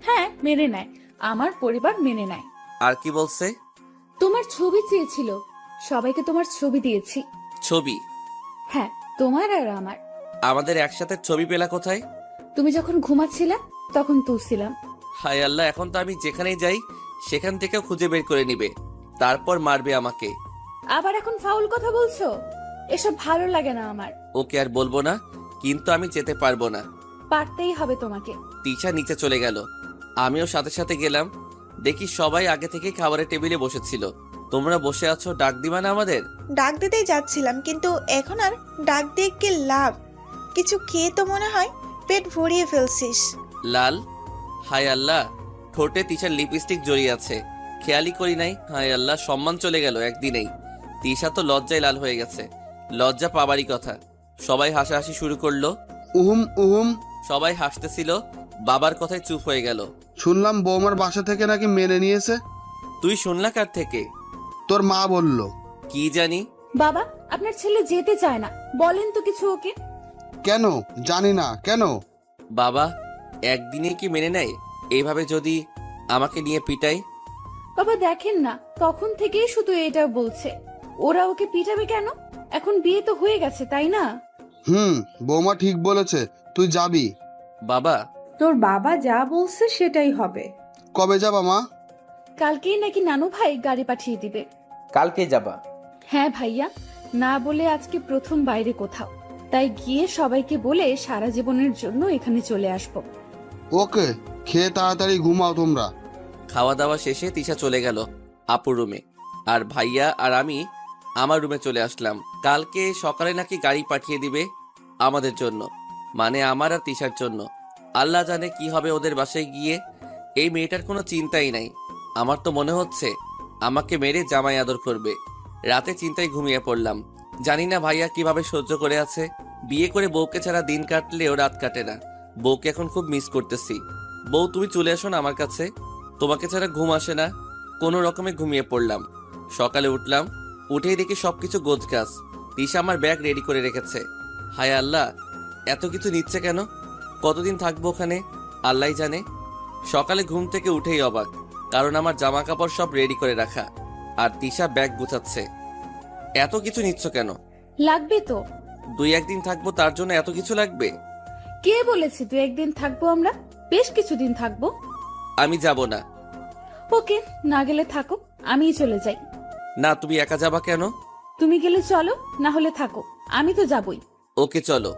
হ্যাঁ, মেনে নেয়, আমার পরিবার মেনে নেয়। আর কি বলছে? তোমার ছবি চেয়েছিল, সবাইকে তোমার ছবি দিয়েছি। ছবি? হ্যাঁ, তোমার আর আমার। আমাদের একসাথে ছবি পেলা কোথায়? তুমি যখন ঘুমাচ্ছিলা তখন তুলছিলাম। হায় আল্লাহ, এখন তো আমি যেখানেই যাই সেখান থেকে খুঁজে বের করে নিবে, তারপর মারবে আমাকে। আবার এখন ফাউল কথা বলছো, এসব ভালো লাগে না আমার। ওকে আর বলবো না, কিন্তু আমি যেতে পারবো না। পারতেই হবে তোমাকে। তিশা নিচে চলে গেল, আমিও সাথে সাথে গেলাম। দেখি সবাই আগে থেকে খাবারের টেবিলে বসেছিল। তোমরা বসে আছো, ডাক দিবা না আমাদের? ডাক দিতেই যাচ্ছিলাম, কিন্তু এখন আর ডাক দিয়ে কি লাভ? কিছু খেয়ে তো মনে হয় পেট ভরিয়ে ফেলছিস। লাল? হায় আল্লাহ, ঠোঁটে তিশার লিপস্টিক জড়িয়ে আছে, খেয়ালই করি নাই। হায় আল্লাহ, সম্মান চলে গেল একদিনেই। তিশা তো লজ্জায় লাল হয়ে গেছে। লজ্জা পাবারই কথা। সবাই হাসাহাসি শুরু করলো। উহুম উহুম। সবাই হাসতেছিল, বাবার কথায় চুপ হয়ে গেল। শুনলাম বৌমার বাসা থেকে নাকি মেনে নিয়েছে। তুই শুনলা কার থেকে? তোর মা বলল। কি জানি। বাবা, আপনার ছেলে যেতে চায় না, বলেন তো কিছু ওকে। কেন? জানি না কেন। বাবা একদিনে কি মেনে নেয়? এইভাবে যদি আমাকে নিয়ে পিটাই? বাবা দেখেন না, তখন থেকেই শুধু এটা বলছে। ওরা ওকে পিটাবে কেন? এখন বিয়ে তো হয়ে গেছে, তাই না? বৌমা ঠিক বলেছে, তুই যাবি। বাবা, তোর বাবা যা বলছে সেটাই হবে। কবে যাবা মা? কালকেই নাকি নানু ভাই গাড়ি পাঠিয়ে দিবে। কালকে যাবা? হ্যাঁ ভাইয়া, না বলে আজকে প্রথম বাইরে কোথাও, তাই গিয়ে সবাইকে বলে সারা জীবনের জন্য এখানে চলে আসবো। ওকে, খেয়ে তাড়াতাড়ি ঘুমাও তোমরা। খাওয়া দাওয়া শেষে তিশা চলে গেল আপুর রুমে, আর ভাইয়া আর আমি আমার রুমে চলে আসলাম। কালকে সকালে নাকি গাড়ি পাঠিয়ে দিবে আমাদের জন্য, মানে আমার আর তিশার জন্য। আল্লাহ জানে কি হবে ওদের বাসায় গিয়ে। এই মেয়েটার কোনো চিন্তাই নাই। আমার তো মনে হচ্ছে আমাকে মেরে জামাই আদর করবে। রাতে চিন্তায় ঘুমিয়ে পড়লাম। জানি না ভাইয়া কিভাবে সহ্য করে আছে। বিয়ে করে বউকে ছাড়া দিন কাটলেও রাত কাটে না। বউকে এখন খুব মিস করতেছি। বউ, তুমি চলে আসো না আমার কাছে, তোমাকে ছাড়া ঘুম আসে না। কোনো রকমে ঘুমিয়ে পড়লাম। সকালে উঠলাম, উঠেই দেখি সবকিছু গোছগাছ। তিশা আমার ব্যাগ রেডি করে রেখেছে। হায় আল্লাহ, এত কিছু নিচ্ছে কেন? কতদিন থাকবো ওখানে আল্লাহই জানে। সকালে ঘুম থেকে উঠেই অবাক, কারণ আমার জামা কাপড় সব রেডি করে রাখা, আর তিশা ব্যাগ গুছাচ্ছে। এত কিছু নিচ্ছ কেন? লাগবে তো। 2-1 দিন থাকবো, তার জন্য এত কিছু লাগবে? কে বলেছে 2-1 দিন থাকবো? আমরা বেশ কিছুদিন থাকবো। আমি যাব না। ওকে, না গেলে থাকো, আমিই চলে যাই। না, তুমি একা যাবা কেন? তুমি গেলে চলো, না হলে থাকো, আমি তো যাবই। ওকে চলো।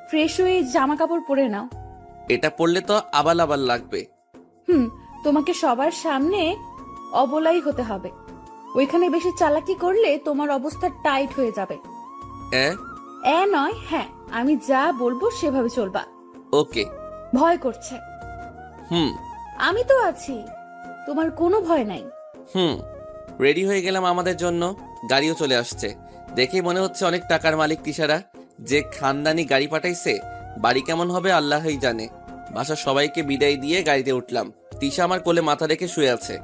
ফ্রেশ হয়ে জামা কাপড় পরে নাও। এটা পড়লে তো আবাল আবাল লাগবে। তোমাকে সবার সামনে অবলাই হতে হবে। ওইখানে বেশি চালাকি করলে তোমার অবস্থা টাইট হয়ে যাবে। নয়, হ্যাঁ, আমি যা বলবো সেভাবে চলবা। ওকে। ভয় করছে? আমি তো আছি, তোমার কোনো ভয় নাই। রেডি হয়ে গেলাম আমাদের জন্য। গাড়িও চলে আসছে। দেখেই মনে হচ্ছে অনেক টাকার মালিক তিশারা। যে খানদানি গাড়ি পাঠাইছে, বাড়ি কেমন হবে আল্লাহই জানে। বাসার সবাইকে বিদায় দিয়ে গাড়িতে উঠলাম। তিশা আমার কোলে মাথা রেখে শুয়ে আছে।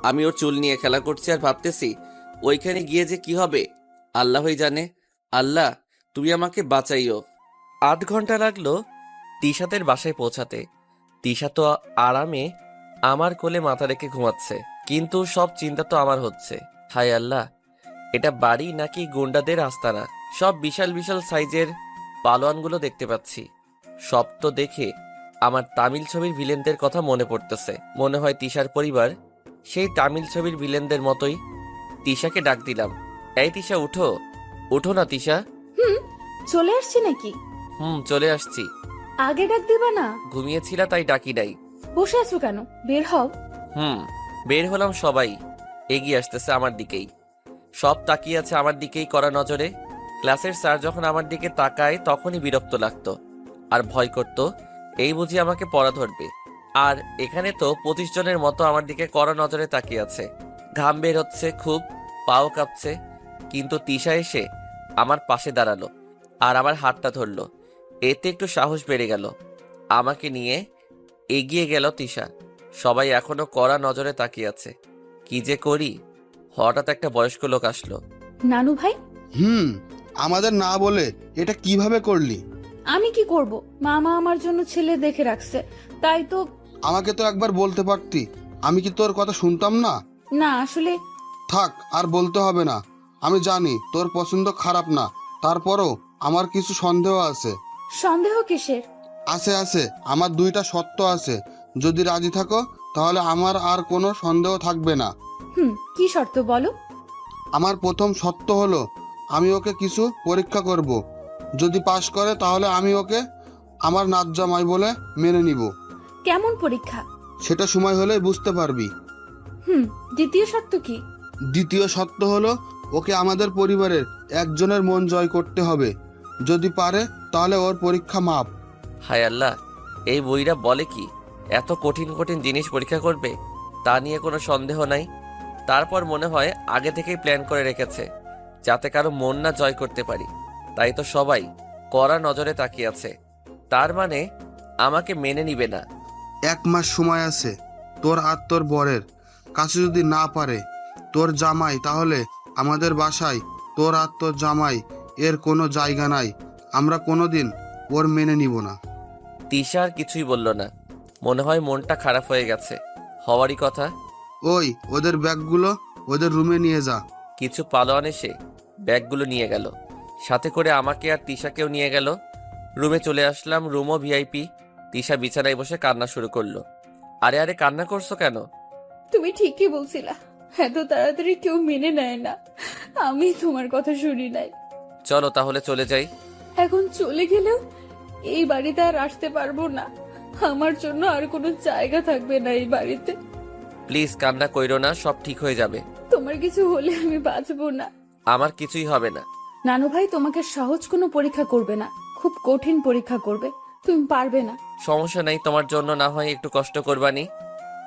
আমি ওর চুল নিয়ে খেলা করছি আর ভাবতেছি ওইখানে গিয়ে যে কি হবে আল্লাহই জানে। আল্লাহ তুমি আমাকে বাঁচাইও। 8 ঘন্টা লাগলো তিশাদের বাসায় পৌঁছাতে। তিশা তো আরামে আমার কোলে মাথা রেখে ঘুমাচ্ছে, কিন্তু সব চিন্তা তো আমার হচ্ছে। হায় আল্লাহ, এটা বাড়ি নাকি গুন্ডাদের আস্তানা? সব বিশাল বিশাল সাইজের পালোয়ানগুলো দেখতে পাচ্ছি। সব তো দেখে আমার তামিল ছবির ভিলেনদের কথা মনে পড়তেছে। মনে হয় তিশার পরিবার সেই তামিল ছবির ভিলেনদের মতোই। তিশাকে ডাক দিলাম, এই তিশা উঠো, উঠো না তিশা। চলে আসছি নাকি? চলে আসছি। আগে ডাক দিবা না? ঘুমিয়েছিলা তাই ডাকি নাই। বসে আছো কেন? বের হও। বের হলাম। সবাই এগিয়ে আসতেছে আমার দিকেই। সব তাকিয়ে আছে আমার দিকেই কড়া নজরে। ক্লাসের স্যার যখন আমার দিকে তাকায় তখনই বিরক্ত লাগতো আর ভয় করতো এই বুঝি আমাকে পড়া ধরবে। আর এখানে তো 25 জনের মতো আমার দিকে কড়া নজরে তাকিয়ে আছে। ঘাম বের হচ্ছে খুব, পাও কাঁপছে। কিন্তু তিশা এসে আমার পাশে দাঁড়ালো আর আমার হাতটা ধরলো। এতে একটু সাহস বেড়ে গেল। আমাকে নিয়ে এগিয়ে গেল তিশা। সবাই এখনো কড়া নজরে তাকিয়ে আছে। কি যে করি, হঠাৎ একটা বয়স্ক লোক আসলো। নানু ভাই? আমাদের না বলে এটা কিভাবে করলি? আমি কি করব? মামা আমার জন্য ছেলে দেখে রাখছে, তাই তো। আমাকে তো একবার বলতে পারতি, আমি কি তোর কথা শুনতাম না? না আসলে। থাক, আর বলতে হবে না। আমি জানি তোর পছন্দ খারাপ না, তারপরও আমার কিছু সন্দেহ আছে। সন্দেহ কিসের? আছে, আমার 2টা শর্ত আছে। যদি রাজি থাকো তাহলে আমার আর কোনো সন্দেহ থাকবে না। কি শর্ত বলো? আমার প্রথম শর্ত হলো আমি ওকে কিছু পরীক্ষা করব। যদি পাশ করে তাহলে আমি ওকে আমার নাচ জামাই বলে মেনে নিব। কেমন পরীক্ষা? সেটা সময় হলে বুঝতে পারবি। দ্বিতীয় শর্ত কি? দ্বিতীয় শর্ত হলো ওকে আমাদের পরিবারের একজনের মন জয় করতে হবে। যদি পারে তাহলে ওর পরীক্ষা মাপ। হায় আল্লাহ, এই বইরা বলে কি এত কঠিন কঠিন জিনিস পরীক্ষা করবে? তা নিয়ে কোনো সন্দেহ নাই। তারপর মনে হয় আগে থেকেই প্ল্যান করে রেখেছে যাতে কারো মন না জয় করতে পারি। তাই তো সবাই কড়া নজরে তাকিয়ে আছে। তার মানে আমাকে মেনে নিবে না। 1 মাস সময় আছে তোর আর তোর বরের কাছে। যদি না পারে তোর জামাই, তাহলে আমাদের বাসায় তোর আর তোর জামাই এর কোনো জায়গা নাই। আমরা কোনোদিন ওর মেনে নিব না। তিশা আর কিছুই বলল না। মনে হয় মনটা খারাপ হয়ে গেছে। হওয়ারই কথা। ওই ওদের ব্যাগগুলো ওদের রুমে নিয়ে যা। কিছু পালোয়ান এসে ব্যাগগুলো নিয়ে গেল, সাথে করে আমাকে আর তিশাকেও নিয়ে গেল। রুমে চলে আসলাম। রুমও ভিআইপি। তিশা বিছানায় বসে কান্না শুরু করলো। আরে কান্না করছো কেন? তুমি ঠিকই বলছিলা, এত তাড়াতাড়ি কেউ মেনে নেয় না। আমি তোমার কথা শুনি নাই। চলো তাহলে চলে যাই। এখন চলে গেলেও এই বাড়িতে আর আসতে পারবো না। আমার জন্য আর কোনো জায়গা থাকবে না এই বাড়িতে। প্লিজ কান্না কইরো না, সব ঠিক হয়ে যাবে। তোমার কিছু হলে আমি বাঁচবো না। আমার কিছুই হবে না। নানু ভাই তোমাকে সহজ কোনো পরীক্ষা করবে না, খুব কঠিন পরীক্ষা করবে। তুমি পারবে না। সমস্যা নাই, তোমার জন্য না হয় একটু কষ্ট করবানি।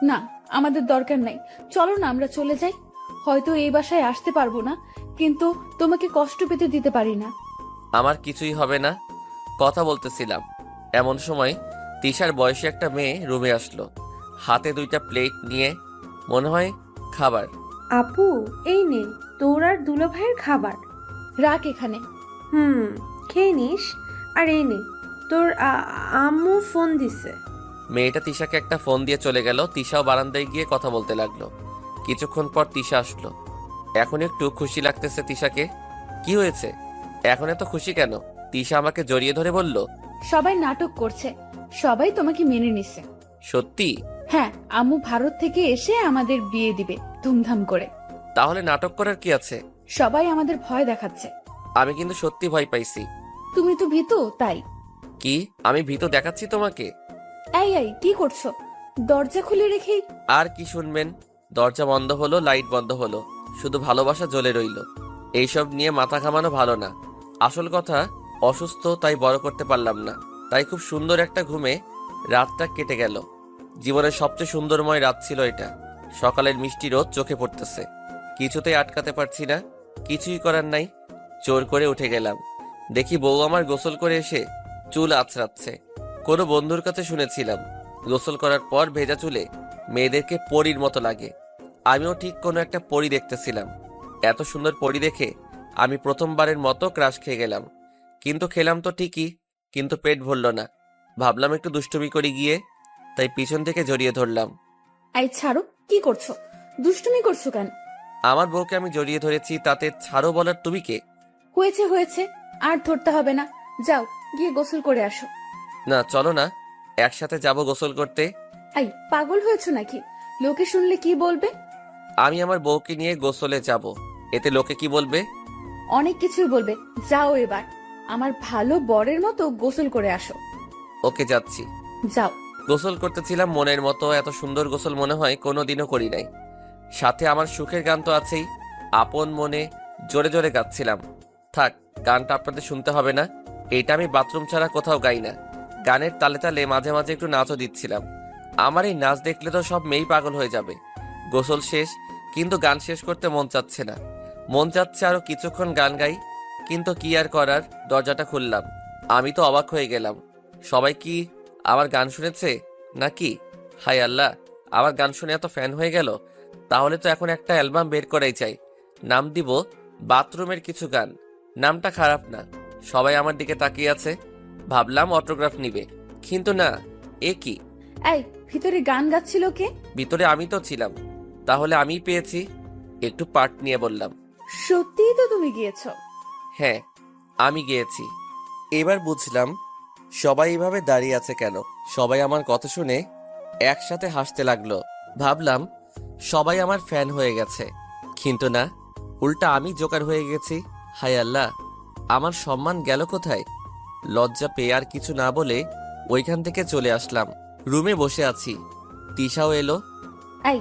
না, আমাদের দরকার নাই। চলো না আমরা চলে যাই। হয়তো এই বাসায় আসতে পারবো না, কিন্তু তোমাকে কষ্ট পেতে দিতে পারি না। আমার কিছুই হবে না, কথা বলতেছিলাম। এমন সময় তিশার বয়সী একটা মেয়ে রুমে আসলো, হাতে 2টা প্লেট নিয়ে। মনে হয় খাবার। আপু, এই নে তোর আর দুলা ভাইয়ের খাবার। রাখ এখানে। খেয়ে নিস। আর এই নে তোর আম্মু ফোন দিছে। মেয়েটা তিশাকে একটা ফোন দিয়ে চলে গেল। তিশাও বারান্দায় গিয়ে কথা বলতে লাগলো। কিছুক্ষণ পর তিশা আসলো। এখন একটু খুশি লাগতেছে তিশাকে। কি হয়েছে, এখন এত খুশি কেন? তিশা আমাকে জড়িয়ে ধরে বলল, সবাই নাটক করছে, সবাই তোমাকে মেনে নিছে। সত্যি? হ্যাঁ, আম্মু ভারত থেকে এসে আমাদের বিয়ে দিবে ধুমধাম করে। তাহলে নাটক করার কি আছে? সবাই আমাদের ভয় দেখাচ্ছে। আমি কিন্তু সত্যি ভয় পাইছি। তুমি তো ভীতু, তাই। কি আমি ভীত দেখাচ্ছি তোমাকে? এই কি করছো? দরজা খুলে রেখেই। আর কি শুনবেন? দরজা বন্ধ হলো, লাইট বন্ধ হলো, শুধু ভালোবাসা জ্বলে রইল। এইসব নিয়ে মাথা ঘামানো ভালো না। আসল কথা অসুস্থ, তাই বড় করতে পারলাম না। তাই খুব সুন্দর একটা ঘুমে রাতটা কেটে গেল। জীবনের সবচেয়ে সুন্দরময় রাত ছিল এটা। সকালের মিষ্টি রোদ চোখে পড়তেছে, কিছুতেই আটকাতে পারছি না। কিছুই করার নাই, জোর করে উঠে গেলাম। দেখি বউ আমার গোসল করে এসে চুল আঁচড়াচ্ছে। কোনো বন্ধুর কাছে শুনেছিলাম গোসল করার পর ভেজা চুলে মেয়েদেরকে পরীর মতো লাগে। আমিও ঠিক কোনো একটা পরী দেখতেছিলাম। এত সুন্দর পরী দেখে আমি প্রথমবারের মতো ক্রাশ খেয়ে গেলাম। কিন্তু খেলাম তো ঠিকই, কিন্তু পেট ভরল না। ভাবলাম একটু দুষ্টুমি করি গিয়ে, তাই পিছন থেকে জড়িয়ে ধরলাম। এই ছাড়ো, কি করছো? দুষ্টুমি করছো কেন? আমার বউকে আমি জড়িয়ে ধরেছি, তাতে ছাড়ো বলার তুমি কে? হয়েছে হয়েছে, আর ধরতে হবে না। যাও, গিয়ে গোসল করে আসো। না চলো না, একসাথে যাব গোসল করতে। এই পাগল হয়েছো নাকি? লোকে শুনলে কি বলবে? আমি আমার বউকে নিয়ে গোসলে যাব, এতে লোকে কি বলবে? অনেক কিছুই বলবে। যাও এবার, আমার ভালো বরের মতো গোসল করে আসো। ওকে যাচ্ছি। যাও। গোসল করতেছিলাম মনের মতো, এত সুন্দর গোসল মনে হয় কোনোদিনও করি নাই। সাথে আমার সুখের গান তো আছেই, আপন মনে জোরে জোরে গাচ্ছিলাম। থাক, গানটা আপনাদের শুনতে হবে না, এইটা আমি বাথরুম ছাড়া কোথাও গাই না। গানের তালে তালে মাঝে মাঝে একটু নাচও দিচ্ছিলাম। আমার এই নাচ দেখলে তো সব মেয়েই পাগল হয়ে যাবে। গোসল শেষ, কিন্তু গান শেষ করতে মন চাচ্ছে না। মন চাচ্ছে আরো কিছুক্ষণ গান গাই, কিন্তু কি আর করার। দরজাটা খুললাম, আমি তো অবাক হয়ে গেলাম। সবাই কি আমার গান শুনেছে নাকি? হাই আল্লাহ, আমার গান শুনে এত ফ্যান হয়ে গেল। তাহলে তো এখন একটা অ্যালবাম বের করাই চাই। নাম দিব বাথরুমের কিছু গান। নামটা খারাপ না। সবাই আমার দিকে তাকিয়ে আছে, ভাবলাম অটোগ্রাফ নিবে, কিন্তু না। এ কি? এই, ভিতরে গান গাচ্ছিল কে? ভিতরে আমি তো ছিলাম, তাহলে আমিই পেয়েছি। একটু পার্ট নিয়ে বললাম। সত্যিই তো তুমি গিয়েছো? হ্যাঁ, আমি গিয়েছি। এবার বুঝলাম সবাই এভাবে দাঁড়িয়ে আছে কেন। সবাই আমার কথা শুনে একসাথে হাসতে লাগলো। ভাবলাম সবাই আমার ফ্যান হয়ে গেছে, কিন্তু না, উল্টা আমি জোকার হয়ে গেছি। হায় আল্লাহ, আমার সম্মান গেল কোথায়? লজ্জা পেয়ে আর কিছু না বলে ওইখান থেকে চলে আসলাম। রুমে বসে আছি, তিশাও এলো। এই,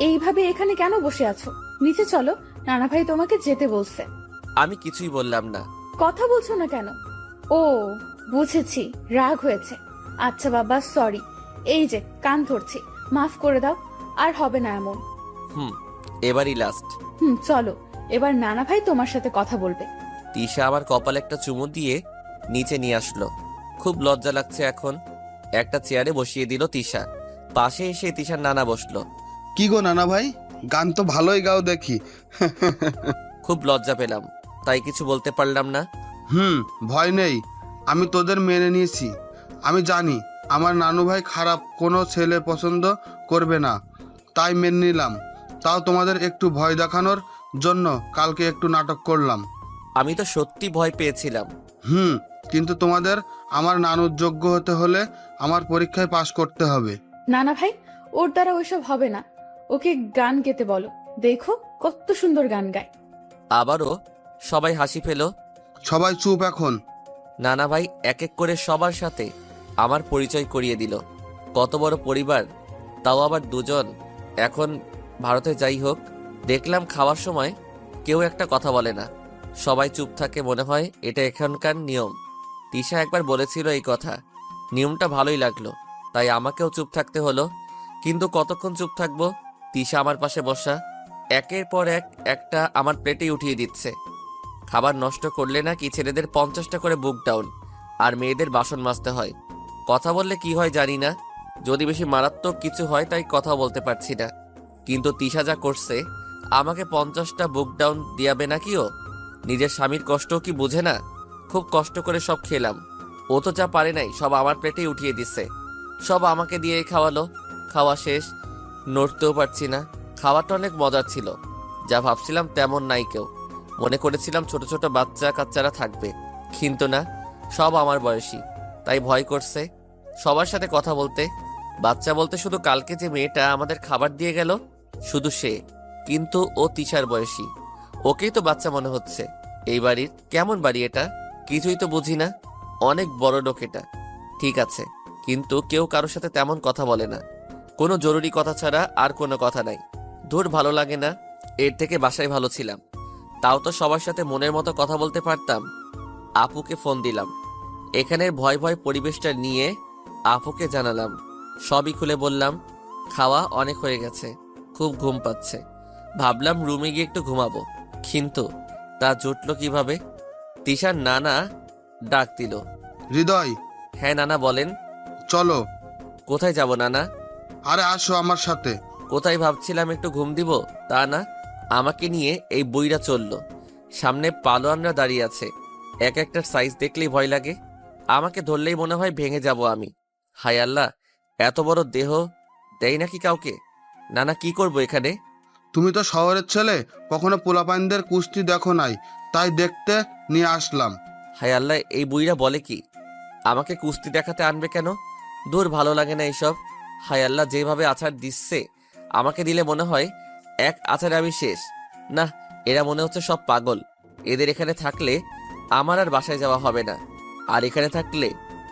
এইভাবে এখানে কেন বসে আছো? নিচে চলো, নানা ভাই তোমাকে যেতে বলছে। আমি কিছুই বললাম না। কথা বলছো না কেন? ও, বুঝেছি, রাগ হয়েছে। আচ্ছা বাবা, সরি। এই যে কান ধরছি, মাফ করে দাও, আর হবে না এমন। এবারই লাস্ট। চলো, এবার নানা ভাই তোমার সাথে কথা বলবে। তিশা আমার কপালে একটা চুমু দিয়ে নিচে নিয়ে আসলো। খুব লজ্জা লাগছে এখন। একটা চেয়ারে বসিয়ে দিল তিশা। পাশে এসে তিশার নানা বসলো। কি গো নানা ভাই, গান তো ভালোই গাও দেখি। খুব লজ্জা পেলাম, তাই কিছু বলতে পারলাম না। ভয় নেই, আমি তোদের মেনে নিয়েছি। আমি জানি আমার নানু ভাই খারাপ কোনো ছেলে পছন্দ করবে না, তাই মেনে নিলাম। তাও তোমাদের একটু ভয় দেখানোর জন্য কালকে একটু নাটক করলাম। আমি তো সত্যি ভয় পেয়েছিলাম। কিন্তু তোমাদের আমার নানুর যোগ্য হতে হলে আমার পরীক্ষায় পাশ করতে হবে। নানা ভাই, ওর দ্বারা ওইসব হবে না। ওকে গান গেতে বলো, দেখো কত সুন্দর গান গায়। আবারও সবাই হাসি পেল। সবাই চুপ এখন। নানা ভাই এক এক করে সবার সাথে আমার পরিচয় করিয়ে দিল। কত বড় পরিবার, তাও আবার দুজন। এখন ভারতে যাই হোক, দেখলাম খাওয়ার সময় কেউ একটা কথা বলে না, সবাই চুপ থাকে। মনে হয় এটা এখানকার নিয়ম। তিশা একবার বলেছিল এই কথা, নিয়মটা ভালোই লাগলো, তাই আমাকেও চুপ থাকতে হলো। কিন্তু কতক্ষণ চুপ থাকবো? তিশা আমার পাশে বসা, একের পর এক একটা আমার প্লেটেই উঠিয়ে দিচ্ছে। খাবার নষ্ট করলে নাকি ছেলেদের 50টা করে বুক ডাউন, আর মেয়েদের বাসন মাজতে হয়। কথা বললে কি হয় জানি না, যদি বেশি মারাত্মক কিছু হয় তাই কথা বলতে পারছি না। কিন্তু তিশা যা করছে, আমাকে 50টা বুক ডাউন দিয়াবে নাকিও? নিজের স্বামীর কষ্টও কি বুঝে না? খুব কষ্ট করে সব খেলাম, ও তো যা পারে নাই সব আমার প্লেটেই উঠিয়ে দিচ্ছে। সব আমাকে দিয়েই খাওয়ালো। খাওয়া শেষ, নড়তেও পারছি না। খাওয়াটা অনেক মজার ছিল, যা ভাবছিলাম তেমন নাই কেউ। মনে করেছিলাম ছোট ছোট বাচ্চা কাচ্চারা থাকবে, কিন্তু না, সব আমার বয়সী। তাই ভয় করছে সবার সাথে কথা বলতে। বাচ্চা বলতে শুধু কালকে যে মেয়েটা আমাদের খাবার দিয়ে গেল, শুধু সে। কিন্তু ও তিশার বয়সী, ওকেই তো বাচ্চা মনে হচ্ছে। এই বাড়ির কেমন বাড়ি এটা? কিছুই তো বুঝি না। অনেক বড় লোক এটা, ঠিক আছে, কিন্তু কেউ কারোর সাথে তেমন কথা বলে না, কোনো জরুরি কথা ছাড়া আর কোনো কথা নাই। ধুর, ভালো লাগে না। এর থেকে বাসায় ভালো ছিলাম, তাও তো সবার সাথে মনের মতো কথা বলতে পারতাম। আপুকে ফোন দিলাম, এখানের ভয় ভয় পরিবেশটা নিয়ে আপুকে জানালাম। সবই খুলে বললাম। খাওয়া অনেক হয়ে গেছে, খুব ঘুম পাচ্ছে। ভাবলাম রুমে গিয়ে একটু ঘুমাবো, কিন্তু তা জুটলো কিভাবে? তিশার নানা ডাক দিল। হৃদয়, হ্যাঁ নানা বলেন। চলো। কোথায় যাব নানা? আরে আসো আমার সাথে। কোথায় ভাবছিলাম একটু ঘুম দিব, তা না, আমাকে নিয়ে এই বইরা চলল। সামনে পালোয়ানরা দাঁড়িয়ে আছে, এক একটার সাইজ দেখলেই ভয় লাগে। আমাকে ধরলেই মনে হয় ভেঙে যাব আমি। হায় আল্লাহ, এত বড় দেহ দেয় নাকি কাউকে? নানা কি করব এখানে? তুমি তো শহরের ছেলে, কখনো পোলাপাইনদের কুস্তি দেখো নাই, তাই দেখতে নিয়ে আসলাম। হায় আল্লাহ, এই বুইরা বলে কি আমাকে কুস্তি দেখাতে আনবে কেন? দূর, ভালো লাগে না এইসব। হায় আল্লাহ, যেভাবে আছাড় দিচ্ছে আমাকে দিলে মনে হয় এক আছাড়ে আমি শেষ। না, এরা মনে হচ্ছে সব পাগল। এদের এখানে থাকলে আমার আর বাসায় যাওয়া হবে না, আর এখানে থাকলে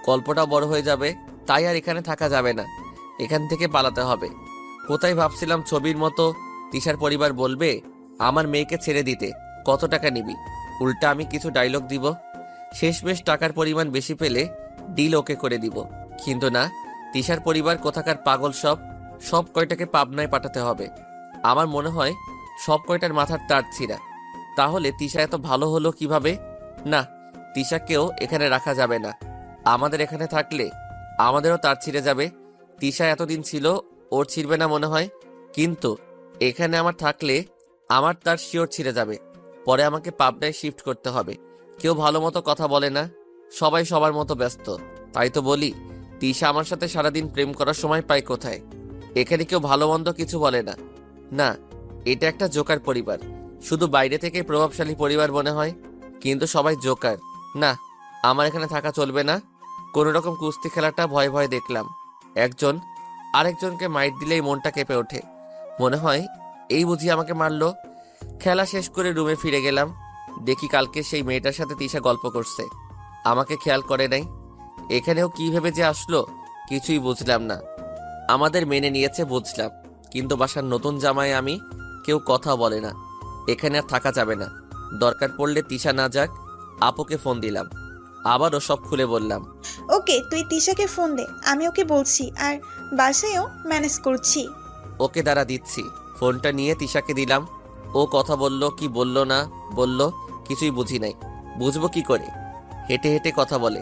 গল্পটাও বড় হয়ে যাবে। তাই আর এখানে থাকা যাবে না, এখান থেকে পালাতে হবে। কোথায় ভাবছিলাম ছবির মতো তিশার পরিবার বলবে আমার মেয়েকে ছেড়ে দিতে, কত টাকা নিবি? উল্টা আমি কিছু ডায়লগ দিব, শেষমেশ টাকার পরিমাণ বেশি পেলে ডিল ওকে করে দিব। কিন্তু না, তিশার পরিবার কোথাকার পাগল, সব কয়টাকে পাবনায় পাঠাতে হবে। আমার মনে হয় সব কয়টার মাথার তার ছিঁড়া। তাহলে তিশা এত ভালো হলো কিভাবে? না, তিশাকেও এখানে রাখা যাবে না। আমাদের এখানে থাকলে আমাদেরও তার ছিঁড়ে যাবে। তিশা এতদিন ছিল, ওর ছিঁড়বে না মনে হয়, কিন্তু এখানে আমার থাকলে আমার তার শিওর ছিঁড়ে যাবে। পরে আমাকে পাবনায় শিফট করতে হবে। কেউ ভালো মতো কথা বলে না, সবাই সবার মতো ব্যস্ত। তাই তো বলি, তিশা আমার সাথে সারাদিন প্রেম করার সময় পায় কোথায়? এখানে কেউ ভালো মন্দ কিছু বলে না। না, এটা একটা জোকার পরিবার। শুধু বাইরে থেকে প্রভাবশালী পরিবার মনে হয়, কিন্তু সবাই জোকার। না, আমার এখানে থাকা চলবে না। কোনো রকম কুস্তি খেলাটা ভয় ভয় দেখলাম। একজন আরেকজনকে মাইট দিলেই মনটা কেঁপে ওঠে, মনে হয় এই বুঝি আমাকে মারলো। খেলা শেষ করে রুমে ফিরে গেলাম। দেখি কালকে সেই মেয়েটার সাথে তিশা গল্প করছে, আমাকে খেয়াল করে নাই। এখানেও কি ভেবে যে আসলো কিছুই বুঝলাম না। আমাদের মেনে নিয়েছে বুঝলাম, কিন্তু বাসার নতুন জামাই আমি, কেউ কথা বলে না। এখানে আর থাকা যাবে না। দরকার পড়লে তিশা না যাক, আপুকে ফোন দিলাম, আবারও সব খুলে বললাম। ওকে, তুই তিশাকে ফোন দে, আমি ওকে বলছি, আর বাসায়ও ম্যানেজ করছি। ওকে দাঁড়া দিচ্ছি। ফোনটা নিয়ে তিশাকে দিলাম। ও কথা বলল কি বলল না বলল কিছুই বুঝি নাই। বুঝবো কি করে? হেঁটে হেঁটে কথা বলে,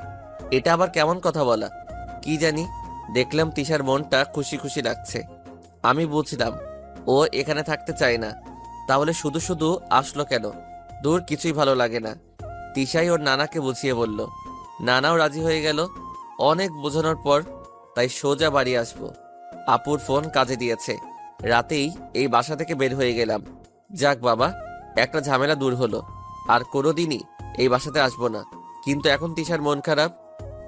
এটা আবার কেমন কথা বলা কি জানি। দেখলাম তিশার মনটা খুশি খুশি লাগছে। আমি বুঝলাম ও এখানে থাকতে চায় না। তাহলে শুধু শুধু আসলো কেন? দূর, কিছুই ভালো লাগে না। তিশাই ওর নানাকে বুঝিয়ে বলল, নানাও রাজি হয়ে গেল। অনেক বোঝানোর পর তাই সোজা বাড়ি আসবো। আপুর ফোন কাজে দিয়েছে। রাতেই এই বাসা থেকে বের হয়ে গেলাম। যাক বাবা, একটা ঝামেলা দূর হলো। আর কোনোদিনই এই বাসাতে আসবো না। কিন্তু এখন তিশার মন খারাপ।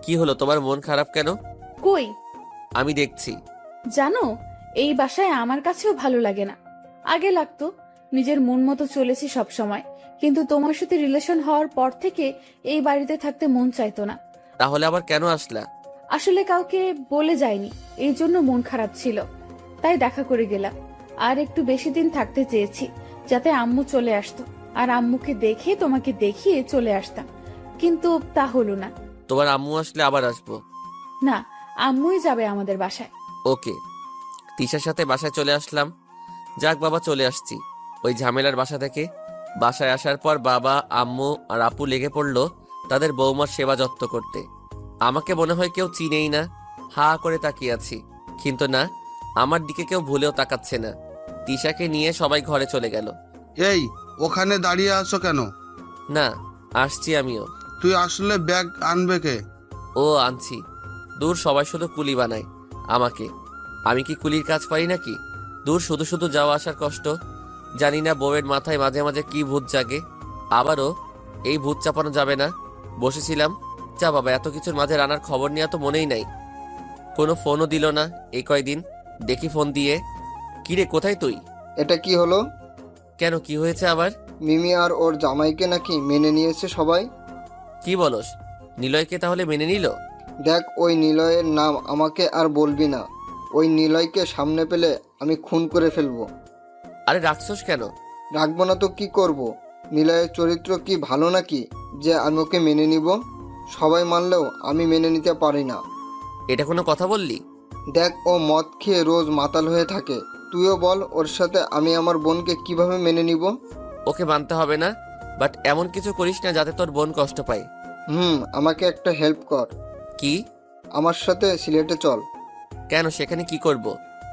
কি হলো, তোমার মন খারাপ কেন? কই? আমি দেখছি। জানো, এই বাসায় আমার কাছেও ভালো লাগে না। আগে লাগতো, নিজের মন মতো চলেছি সব সময়, কিন্তু তোমার সাথে রিলেশন হওয়ার পর থেকে এই বাড়িতে থাকতে মন চাইতো না। তাহলে আবার কেন আসলা? আসলে কাউকে বলে যায়নি, এই জন্য মন খারাপ ছিল, তাই দেখা করে গেলাম। আর একটু বেশি দিন থাকতে চেয়েছি, যাতে আম্মু চলে আসতো, আর আম্মুকে দেখে তোমাকে দেখিয়ে চলে আসতাম, কিন্তু তা হলো না। তোমার আম্মু আসলে আবার আসবো। না, আম্মুই যাবে আমাদের বাসায়। ওকে। তিশার সাথে বাসায় চলে আসলাম। যাক বাবা, চলে আসছি ওই ঝামেলার বাসা থেকে। বাসায় আসার পর বাবা, আম্মু আর আপু লেগে পড়লো তাদের বৌমার সেবা যত্ন করতে। আমাকে মনে হয় কেউ চিনেই না, হা করে তাকিয়ে আছি। কিন্তু না, আমার দিকে কেউ ভুলেও তাকাচ্ছে না। তিশাকে নিয়ে সবাই ঘরে চলে গেল। এই, ওখানে দাঁড়িয়ে আছো কেন? না, আসছি আমিও। তুই আসলে ব্যাগ আনবে কে? ও আনছি। দূর, সবাই শুধু কুলি বানায় আমাকে। আমি কি কুলির কাজ পারি নাকি? দূর, শুধু শুধু যাওয়া আসার কষ্ট। জানি না বউয়ের মাথায় মাঝে মাঝে কি ভূত জাগে। আবারও এই ভূত চাপানো যাবে না। বসেছিলাম, যা বাবা, এত কিছুর মাঝে রানার খবর নেওয়া তো মনেই নাই। কোনো ফোনও দিল না এই কয়দিন। দেখি ফোন দিয়ে। কিরে, কোথায় তুই? এটা কি হলো? কেন, কি হয়েছে আবার? মিমি আর ওর জামাইকে নাকি মেনে নিয়েছে সবাই। কি বলস? নিলয়কে তাহলে মেনে নিল? দেখ, ওই নিলয়ের নাম আমাকে আর বলবি না। ওই নিলয়কে সামনে পেলে আমি খুন করে ফেলবো। আরে রাখছস কেন? রাখবো না তো কি করব? নিলয়ের চরিত্র কি ভালো নাকি যে আমি ওকে মেনে নিব? সবাই মানলেও আমি মেনে নিতে পারি না। এটা কোনো কথা বললি? দেখ, ও মদ খেয়ে রোজ মাতাল হয়ে থাকে। তুইও বল ওর সাথে আমি আমার বোনকে কিভাবে মেনে নিব। ওকে মানতে হবে না, বাট এমন কিছু করিস না যাতে তোর বোন কষ্ট পায়। আমাকে একটা হেল্প কর। কি? আমার সাথে সিলেটে চল। কেন, সেখানে কি করব?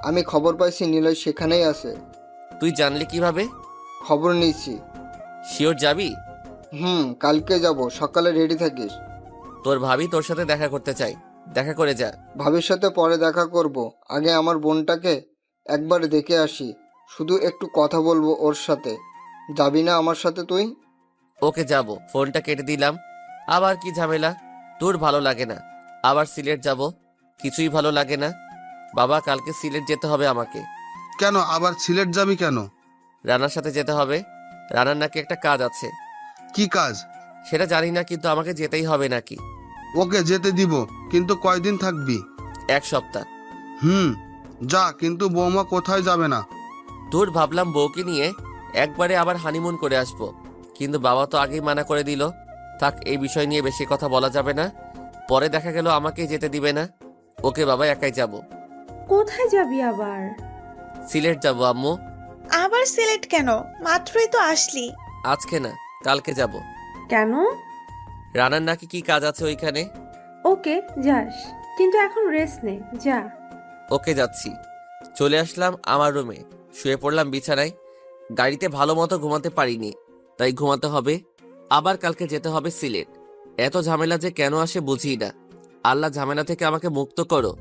আমি খবর পাইছি নিলয় সেখানেই আছে। তুই জানলি কিভাবে? খবর নিয়েছি। শিওর যাবি? কালকে যাব, সকালে রেডি থাকিস। তোর ভাবি তোর সাথে দেখা করতে চাই, দেখা করে যা। ভাবির সাথে পরে দেখা করব, আগে আমার বোনটাকে একবার দেখে আসি। শুধু একটু কথা বলবো ওর সাথে। যাবি না আমার সাথে তুই? ওকে যাব। ফোনটা কেটে দিলাম। আবার কি ঝামেলা, তোর ভালো লাগে না। আবার সিলেট যাব, কিছুই ভালো লাগে না। বাবা, কালকে সিলেট যেতে হবে আমাকে। কেন আবার সিলেট যাবি কেন? রানার সাথে যেতে হবে। রানার নাকি একটা কাজ আছে। কি কাজ? সেটা জানি না, কিন্তু আমাকে যেতেই হবে নাকি। ওকে যেতে দিব, কিন্তু কয়দিন থাকবি? 1 সপ্তাহ। যা, কিন্তু বৌমা কোথায় যাবে না? তোর ভাবলাম বউকে নিয়ে একবারে আবার হানিমুন করে আসবো, কিন্তু বাবা তো আগেই মানা করে দিল। থাক, এই বিষয় নিয়ে বেশি কথা বলা যাবে না। পরে দেখা গেল আমাকেই যেতে দিবে না। ওকে বাবা, একাই যাব। কোথায় যাবি আবার? সিলেট যাব আম্মু। আবার সিলেট কেন? মাত্রই তো আসলি। আজকে না, কালকে যাব। কেন? রানার নাকি কি কাজ আছে ওইখানে। ওকে যাস, কিন্তু এখন রেস্ট নে, যা। ওকে, যাচ্ছি। চলে আসলাম আমার রুমে, শুয়ে পড়লাম বিছানায়। গাড়িতে ভালো মতো ঘুমাতে পারিনি, তাই ঘুমাতে হবে। আবার কালকে যেতে হবে সিলেট। এত ঝামেলা যে কেন আসে বুঝি না। আল্লাহ ঝামেলা থেকে আমাকে মুক্ত করো।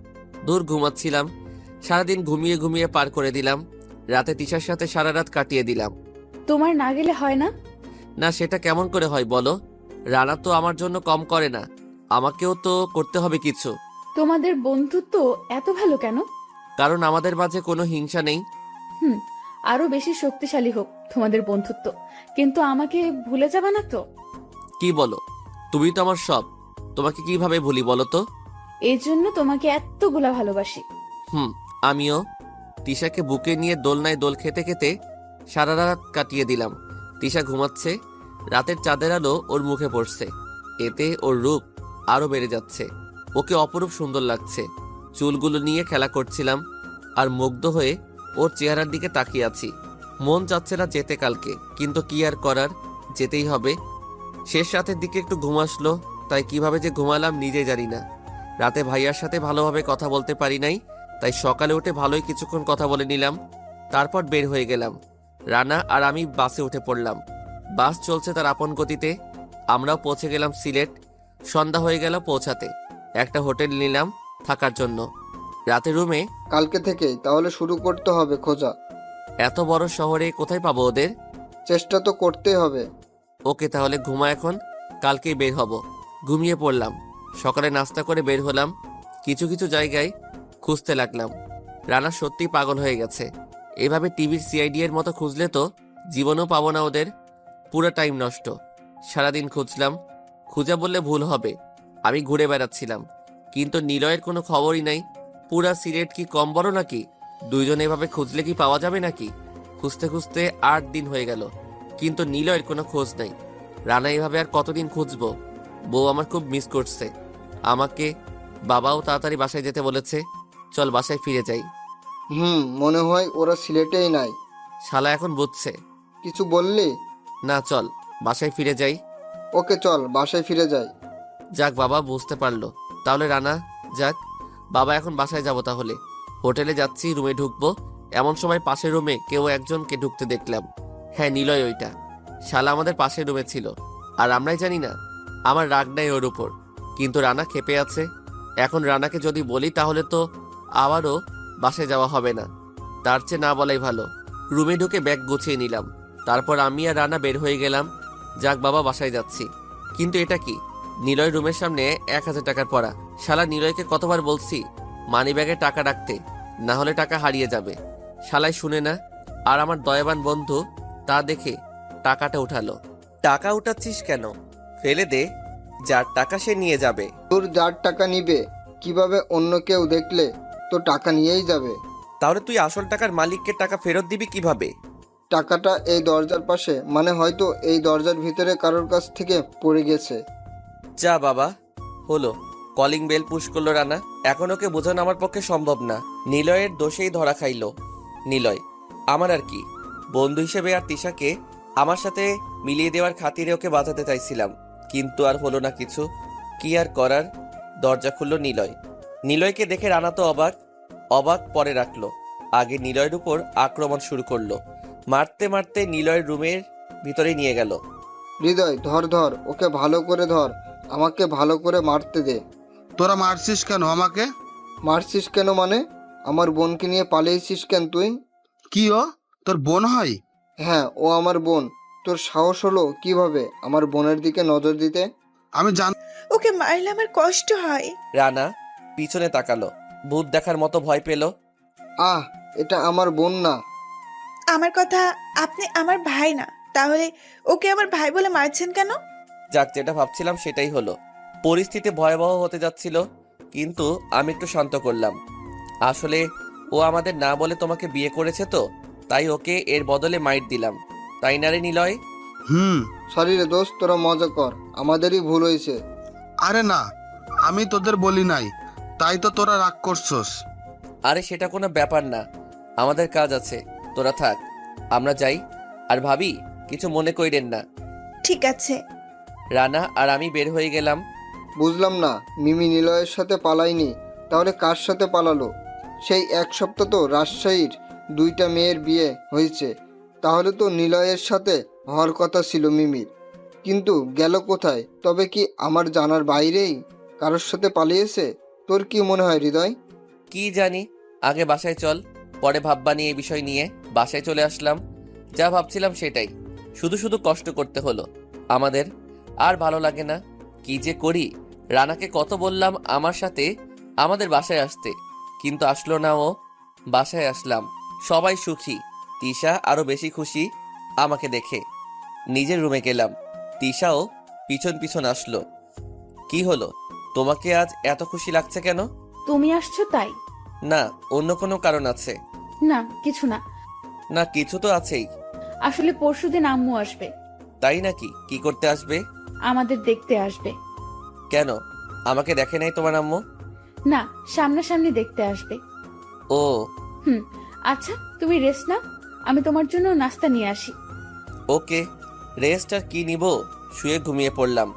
দূর ঘুমাচ্ছিলাম, সারাদিন ঘুমিয়ে ঘুমিয়ে পার করে দিলাম। রাতে তিশার সাথে সারা রাত কাটিয়ে দিলাম। তোমার না গেলে হয় না? না, সেটা কেমন করে হয় বলো? রানা তো আমার জন্য কম করে না, আমাকেও তো করতে হবে কিছু। তোমাদের বন্ধুত্ব এত ভালো কেন? কারণ আমাদের মাঝে কোনো হিংসা নেই। হুম, আরো বেশি শক্তিশালী হোক তোমাদের বন্ধুত্ব, কিন্তু আমাকে ভুলে যাবে না তো? কি বলো? তুমি তো আমার সব, তোমাকে কিভাবে ভুলি বলো তো? এই জন্য তোমাকে এতগুলা ভালোবাসি। আমিও। তিশাকে বুকে নিয়ে দোলনায় দোল খেতে খেতে সারা রাত কাটিয়ে দিলাম। তিশা ঘুমাচ্ছে, রাতের চাঁদের আলো ওর মুখে পড়ছে, এতে ওর রূপ আরো বেড়ে যাচ্ছে। ওকে অপরূপ সুন্দর লাগছে। চুলগুলো নিয়ে খেলা করছিলাম, আর মুগ্ধ হয়ে ওর চেহারার দিকে তাকিয়ে আছি। মন চাচ্ছে না যেতে কালকে, কিন্তু কি আর করার, যেতেই হবে। শেষ রাতের দিকে একটু ঘুম আসলো, তাই কিভাবে যে ঘুমালাম নিজে জানি না। রাতে ভাইয়ার সাথে ভালোভাবে কথা বলতে পারি নাই, তাই সকালে উঠে ভালোই কিছুক্ষণ কথা বলে নিলাম। তারপর বের হয়ে গেলাম। রানা আর আমি বাসে উঠে পড়লাম। বাস চলছে তার আপন গতিতে। আমরাও পৌঁছে গেলাম সিলেট। সন্ধ্যা হয়ে গেল পৌঁছাতে। একটা হোটেল নিলাম থাকার জন্য। রাতে রুমে। কালকে থেকেই তাহলে শুরু করতে হবে খোঁজা। এত বড় শহরে কোথায় পাবো ওদের? চেষ্টা তো করতেই হবে। ওকে, তাহলে ঘুমা এখন, কালকেই বের হব। ঘুমিয়ে পড়লাম। সকালে নাস্তা করে বের হলাম। কিছু কিছু জায়গায় খুঁজতে লাগলাম। রানা সত্যি পাগল হয়ে গেছে। এভাবে টিভির সিআইডি এর মতো খুঁজলে তো জীবনও পাবো না ওদের। পুরো টাইম নষ্ট। সারাদিন খুঁজলাম। খুঁজে বললে ভুল হবে, আমি ঘুরে বেড়াচ্ছিলাম, কিন্তু নিলয়ের কোনো খবরই নাই। পুরা সিলেট কি কম বড় নাকি? দুইজন এভাবে খুঁজলে কি পাওয়া যাবে নাকি? খুঁজতে খুঁজতে 8 দিন হয়ে গেল, কিন্তু নিলয়ের কোনো খোঁজ নেই। রানা এভাবে আর কতদিন খুঁজবো? বউ আমার খুব মিস করছে আমাকে। বাবাও তাড়াতাড়ি বাসায় যেতে বলেছে। চল বাসায় ফিরে যাই। মনে হয় ওরা সিলেটেই নাই। শালা এখন বুঝছে। কিছু বললি? না, চল বাসায় ফিরে যাই। ওকে চল বাসায় ফিরে যাই। যাক, বাবা বুঝতে পারলো। তাহলে রানা যাক। বাবা, এখন বাসায় যাব তাহলে। হোটেলে যাচ্ছি, রুমে ঢুকবো, এমন সময় পাশের রুমে কেউ একজনকে ঢুকতে দেখলাম। হ্যাঁ, নিলয় ওইটা। শালা আমাদের পাশের রুমে ছিল, আর আমরাই জানি না। আমার রাগ নাই ওর উপর, কিন্তু রানা ক্ষেপে আছে। এখন রানাকে যদি বলি তাহলে তো আবারও বাসায় যাওয়া হবে না। তার চেয়ে না বলাই ভালো। রুমে ঢুকে ব্যাগ গুছিয়ে নিলাম। তারপর আমি আর রানা বের হয়ে গেলাম। যাক বাবা, বাসায় যাচ্ছি। কিন্তু এটা কি? নিলয় রুমের সামনে 1000 টাকার পড়া। শালা নিলয়কে কতবার বলছি মানি ব্যাগে টাকা রাখতে, না হলে টাকা হারিয়ে যাবে। শালাই শুনে না। আর আমার দয়াবান বন্ধু তা দেখে টাকাটা উঠালো। টাকা উঠাচ্ছিস কেন? ফেলে দে, যার টাকা সে নিয়ে যাবে। তোর যার টাকা নিবে, কিভাবে অন্য কেউ দেখলে তো টাকা নিয়েই যাবে। তাহলে তুই আসল টাকার মালিককে টাকা ফেরত দিবি কিভাবে? টাকাটা এই দরজার পাশে, মানে হয়তো এই দরজার ভিতরে কারোর কাছ থেকে পড়ে গেছে। যা বাবা, হলো। কলিং বেল পুশ করলো রানা। এখন ওকে বোঝানো আমার পক্ষে সম্ভব না। নিলয়ের দোষেই ধরা খাইলো। নিলয়। আমার আর কি, বন্ধু হিসেবে আর তিশাকে আমার সাথে মিলিয়ে দেওয়ার খাতিরে ওকে বাঁচাতে চাইছিলাম, কিন্তু আর হলো না কিছু। কি আর করার। দরজা খুলল নিলয়। নিলয়কে দেখে রানা তো অবাক অবাক পরে রাখলো। আগে নিলয়ের উপর আক্রমণ শুরু করলো। মারতে মারতে নিলয়ের রুমের ভিতরে নিয়ে গেল। হৃদয়, ধর ধর, ওকে ভালো করে ধর, আমাকে ভালো করে মারতে দে। তোরা মারছিস কেন আমাকে? মারছিস কেন মানে? আমার বোনকে নিয়ে পালিয়েছিস কেন তুই? কি ও তোর বোন হয়? হ্যাঁ, ও আমার বোন। তোর সাহস হলো কিভাবে আমার বোনের দিকে নজর দিতে? আমি জান ওকে মারলে আমার কষ্ট হয়। রানা পিছনে তাকালো, ভূত দেখার মতো ভয় পেল। আহ, এটা আমার বোন না। আমার কথা, আপনি আমার ভাই না, তাহলে ওকে আমার ভাই বলে মারছেন কেন? যাক, যেটা ভাবছিলাম সেটাই হলো। পরিস্থিতি ভয়াবহ হতে যাচ্ছিল, কিন্তু আমি একটু শান্ত করলাম। আসলে ও আমাদের না বলে তোমাকে বিয়ে করেছে তো, তাই ওকে এর বদলে মাইট দিলাম। তাই না রে নিলয়? সরি রে দোস্ত, তোরা মজা কর, আমাদেরই ভুল হয়েছে। আরে না, আমি তোদের বলি নাই, তাই তো তোরা রাগ করছস। আরে সেটা কোনো ব্যাপার না, আমাদের কাজ আছে, তোরা থাক, আমরা যাই। আর ভাবি, কিছু মনে কইরেন না। ঠিক আছে। রানা আর আমি বের হয়ে গেলাম। বুঝলাম না, মিমি নিলয়ের সাথে পালায়নি, তাহলে কার সাথে পালালো? সেই এক সপ্তাহ তো রাজশাহীর 2টা মেয়ের বিয়ে হয়েছে, তাহলে তো নিলয়ের সাথে হওয়ার কথা ছিল মিমির। কিন্তু গেল কোথায়? তবে কি আমার জানার বাইরেই কারোর সাথে পালিয়েছে? তোর কি মনে হয় হৃদয়? কি জানি, আগে বাসায় চল, পরে ভাববানি এই বিষয় নিয়ে। বাসায় চলে আসলাম, যা ভাবছিলাম সেটাই। শুধু শুধু কষ্ট করতে হলো আমাদের, আর ভালো লাগে না। কি যে করি, রানাকে কত বললাম আমার সাথে আমাদের বাসায় আসতে, কিন্তু আসলো না ও। বাসায় আসলাম, সবাই সুখী, তিশা আরো বেশি খুশি আমাকে দেখে। নিজের রুমে গেলাম, তিশাও পিছন পিছন আসলো। কি হলো, তোমাকে আজ এত খুশি লাগছে কেন? তুমি আসছো তাই? না, অন্য কোনো কারণ আছে? না, কিছু না। না, কিছু তো আছেই। আসলে পরশুদিন আম্মু আসবে। তাই নাকি? কি করতে আসবে? আমাদের দেখতে আসবে। কেন, আমাকে দেখে নাই তোমার আম্মু? না, সামনাসামনি দেখতে আসবে। ও, আচ্ছা, তুমি রেস্ট নাও, আমি তোমার জন্য নাস্তা নিয়ে আসি। ওকে। রেস্ট আর কি নিব, শুয়ে ঘুমিয়ে পড়লাম।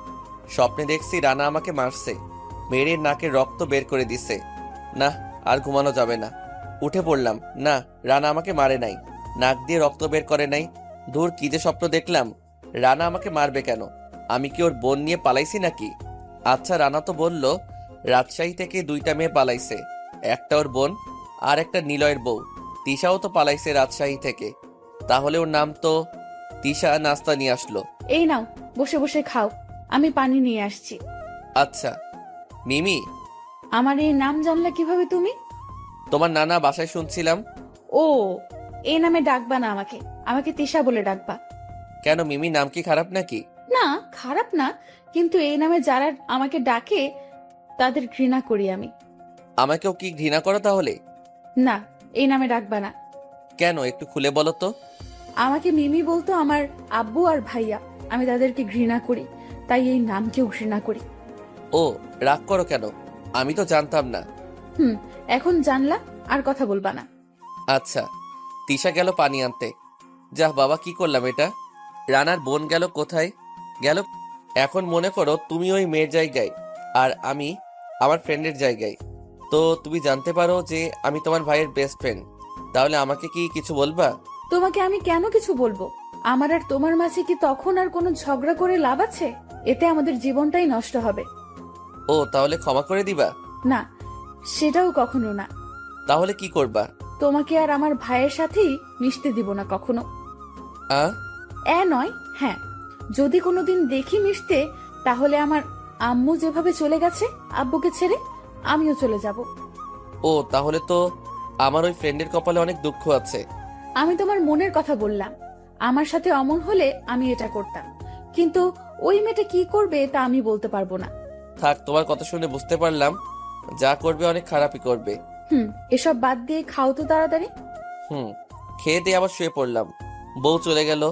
স্বপ্নে দেখছি রানা আমাকে মারছে, মেরে নাকে রক্ত বের করে দিছে। না, আর ঘুমানো যাবে না। উঠে পড়লাম, না, রানা আমাকে মারে নাই, নাক দিয়ে রক্ত বের করে নাই। দূর, কি যে স্বপ্ন দেখলাম। রানা আমাকে মারবে কেন? আমি কি ওর বোন নিয়ে পালাইছি নাকি? আচ্ছা, রানা তো বলল রাজশাহী থেকে 2টা মেয়ে পালাইছে, একটা ওর বোন আর একটা নিলয়ের বউ। তিশাও তো পালাইছে রাজশাহী থেকে, তাহলে ওর নাম তো তিশা। নাস্তা নিয়ে আসলো। এই নাও, বসে বসে খাও, আমি পানি নিয়ে আসছি। আচ্ছা। মিমি, আমার এই নাম জানলা কিভাবে তুমি? তোমার নানা বাসায় শুনছিলাম। ও, এই নামে ডাকবা না আমাকে, আমাকে তিশা বলে ডাকবা। কেন মিমি, নাম কি খারাপ নাকি? না, খারাপ না, কিন্তু এই নামে যারা আমাকে ডাকে তাদের ঘৃণা করি আমি। আমাকেও কি ঘৃণা করো তাহলে? না, এই নামে ডাকবা না। কেন, একটু খুলে বলো তো। আমাকে মিমি বলতো আমার আব্বু আর ভাইয়া, আমি তাদেরকে ঘৃণা করি, তাই এই নামকেও ঘৃণা করি। ও, রাগ করো কেন? আমি তো জানতাম না। এখন জানলা, আর কথা বলবা না। আচ্ছা। তিশা গেল পানি আনতে। যাহ বাবা, কি করলাম এটা? রানার বোন গেল কোথায়? গেল। এখন মনে করো তুমি ওই মেয়ের জায়গায় আর আমি আমার ফ্রেন্ডের জায়গায়। তো তুমি জানতে পারো যে আমি তোমার ভাইয়ের বেস্ট ফ্রেন্ড, তাহলে আমাকে কি কিছু বলবা? তোমাকে আমি কেন কিছু বলবো? আমার আর তোমার মাঝে কি তখন আর কোনো ঝগড়া করে লাভ আছে? এতে আমাদের জীবনটাই নষ্ট হবে। ও, তাহলে ক্ষমা করে দিবা? না, সেটাও কখনো না। তাহলে কি করবা? তোমাকে আর আমার ভাইয়ের সাথেই মিশতে দিব না কখনো। নয়, হ্যাঁ, যদি কোনোদিন দেখি মিশতে, তাহলে আমার আম্মু যেভাবে চলে গেছে আব্বুকে ছেড়ে, আমিও চলে যাব। ও, তাহলে তো আমার ওই ফ্রেন্ডের কপালে অনেক দুঃখ আছে। আমি তোমার মনের কথা বললাম, আমার সাথে অমন হলে আমি এটা করতাম, কিন্তু ওই মেয়েটা কি করবে তা আমি বলতে পারবো না। থাক, তোমার কথা শুনে বুঝতে পারলাম যা করবে অনেক খারাপই করবে। এসব বাদ দিয়ে খাও তো তাড়াতাড়ি। খেয়ে দিয়ে আবার শুয়ে পড়লাম। বউ চলে গেল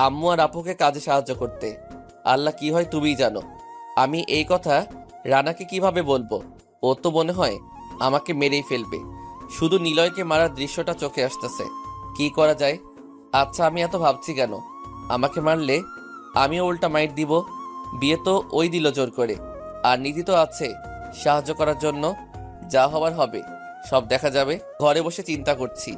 আম্মু আর আপুকে কাজে সাহায্য করতে। আল্লাহ, কি হয় তুমিই জানো। আমি এই কথা রানাকে কিভাবে বলবো? ও তো মনে হয় আমাকে মেরেই ফেলবে। শুধু নিলয়কে মারার দৃশ্যটা চোখে আসতেছে। কি করা যায়? আচ্ছা, আমি এত ভাবছি কেন? আমাকে মারলে আমিও উল্টা মাইট দিব। বিয়ে তো ওই দিল জোর করে, আর নীতি তো আছে সাহায্য করার জন্য। যা হবার হবে, সব দেখা যাবে। ঘরে বসে চিন্তা করছি,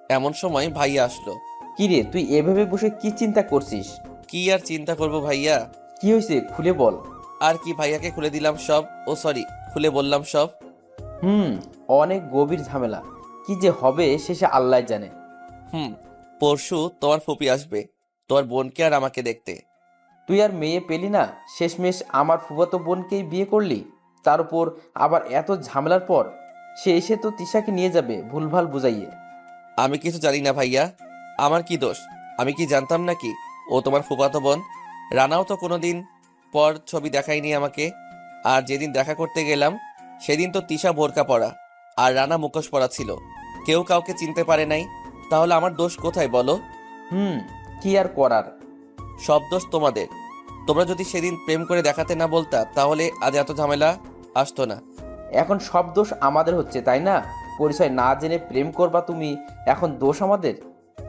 এমন সময় ভাইয়া আসলো। কি রে, তুই এভাবে বসে কি চিন্তা করছিস? কি আর চিন্তা করব ভাইয়া? কি হয়েছে খুলে বল। আর কি, ভাইয়াকে খুলে দিলাম সব। ও সরি, খুলে বললাম সব। অনেক গভীর ঝামেলা। কি যে হবে শেষে আল্লাহ জানে। পরশু তোমার ফুপি আসবে, তোমার বোনকে আর আমাকে দেখতে। তুই আর মেয়ে পেলি না, শেষমেশ আমার ফুফাতো বোনকেই বিয়ে করলি। তার উপর আবার এত ঝামেলার পর সে এসে তো তিশাকে নিয়ে যাবে ভুলভাল বুঝাইয়ে। আমি কিছু জানি না ভাইয়া, আমার কি দোষ? আমি কি জানতাম নাকি ও তোমার ফুফাতো বোন? রানাও তো কোনোদিন পর ছবি দেখায়নি আমাকে। আর যেদিন দেখা করতে গেলাম সেদিন তো তিশা বোরকা পরা আর রানা মুখোশ পরা ছিল। কেউ কাউকে চিনতে পারে নাই। তাহলে আমার দোষ কোথায় বলো? কি আর করার। সব দোষ তোমাদের। তোমরা যদি সেদিন প্রেম করে দেখাতে না বলতা, তাহলে আজ এত ঝামেলা আসতো না। এখন সব দোষ আমাদের হচ্ছে, তাই না? পরিচয় না জেনে প্রেম করবা তুমি, এখন দোষ আমাদের?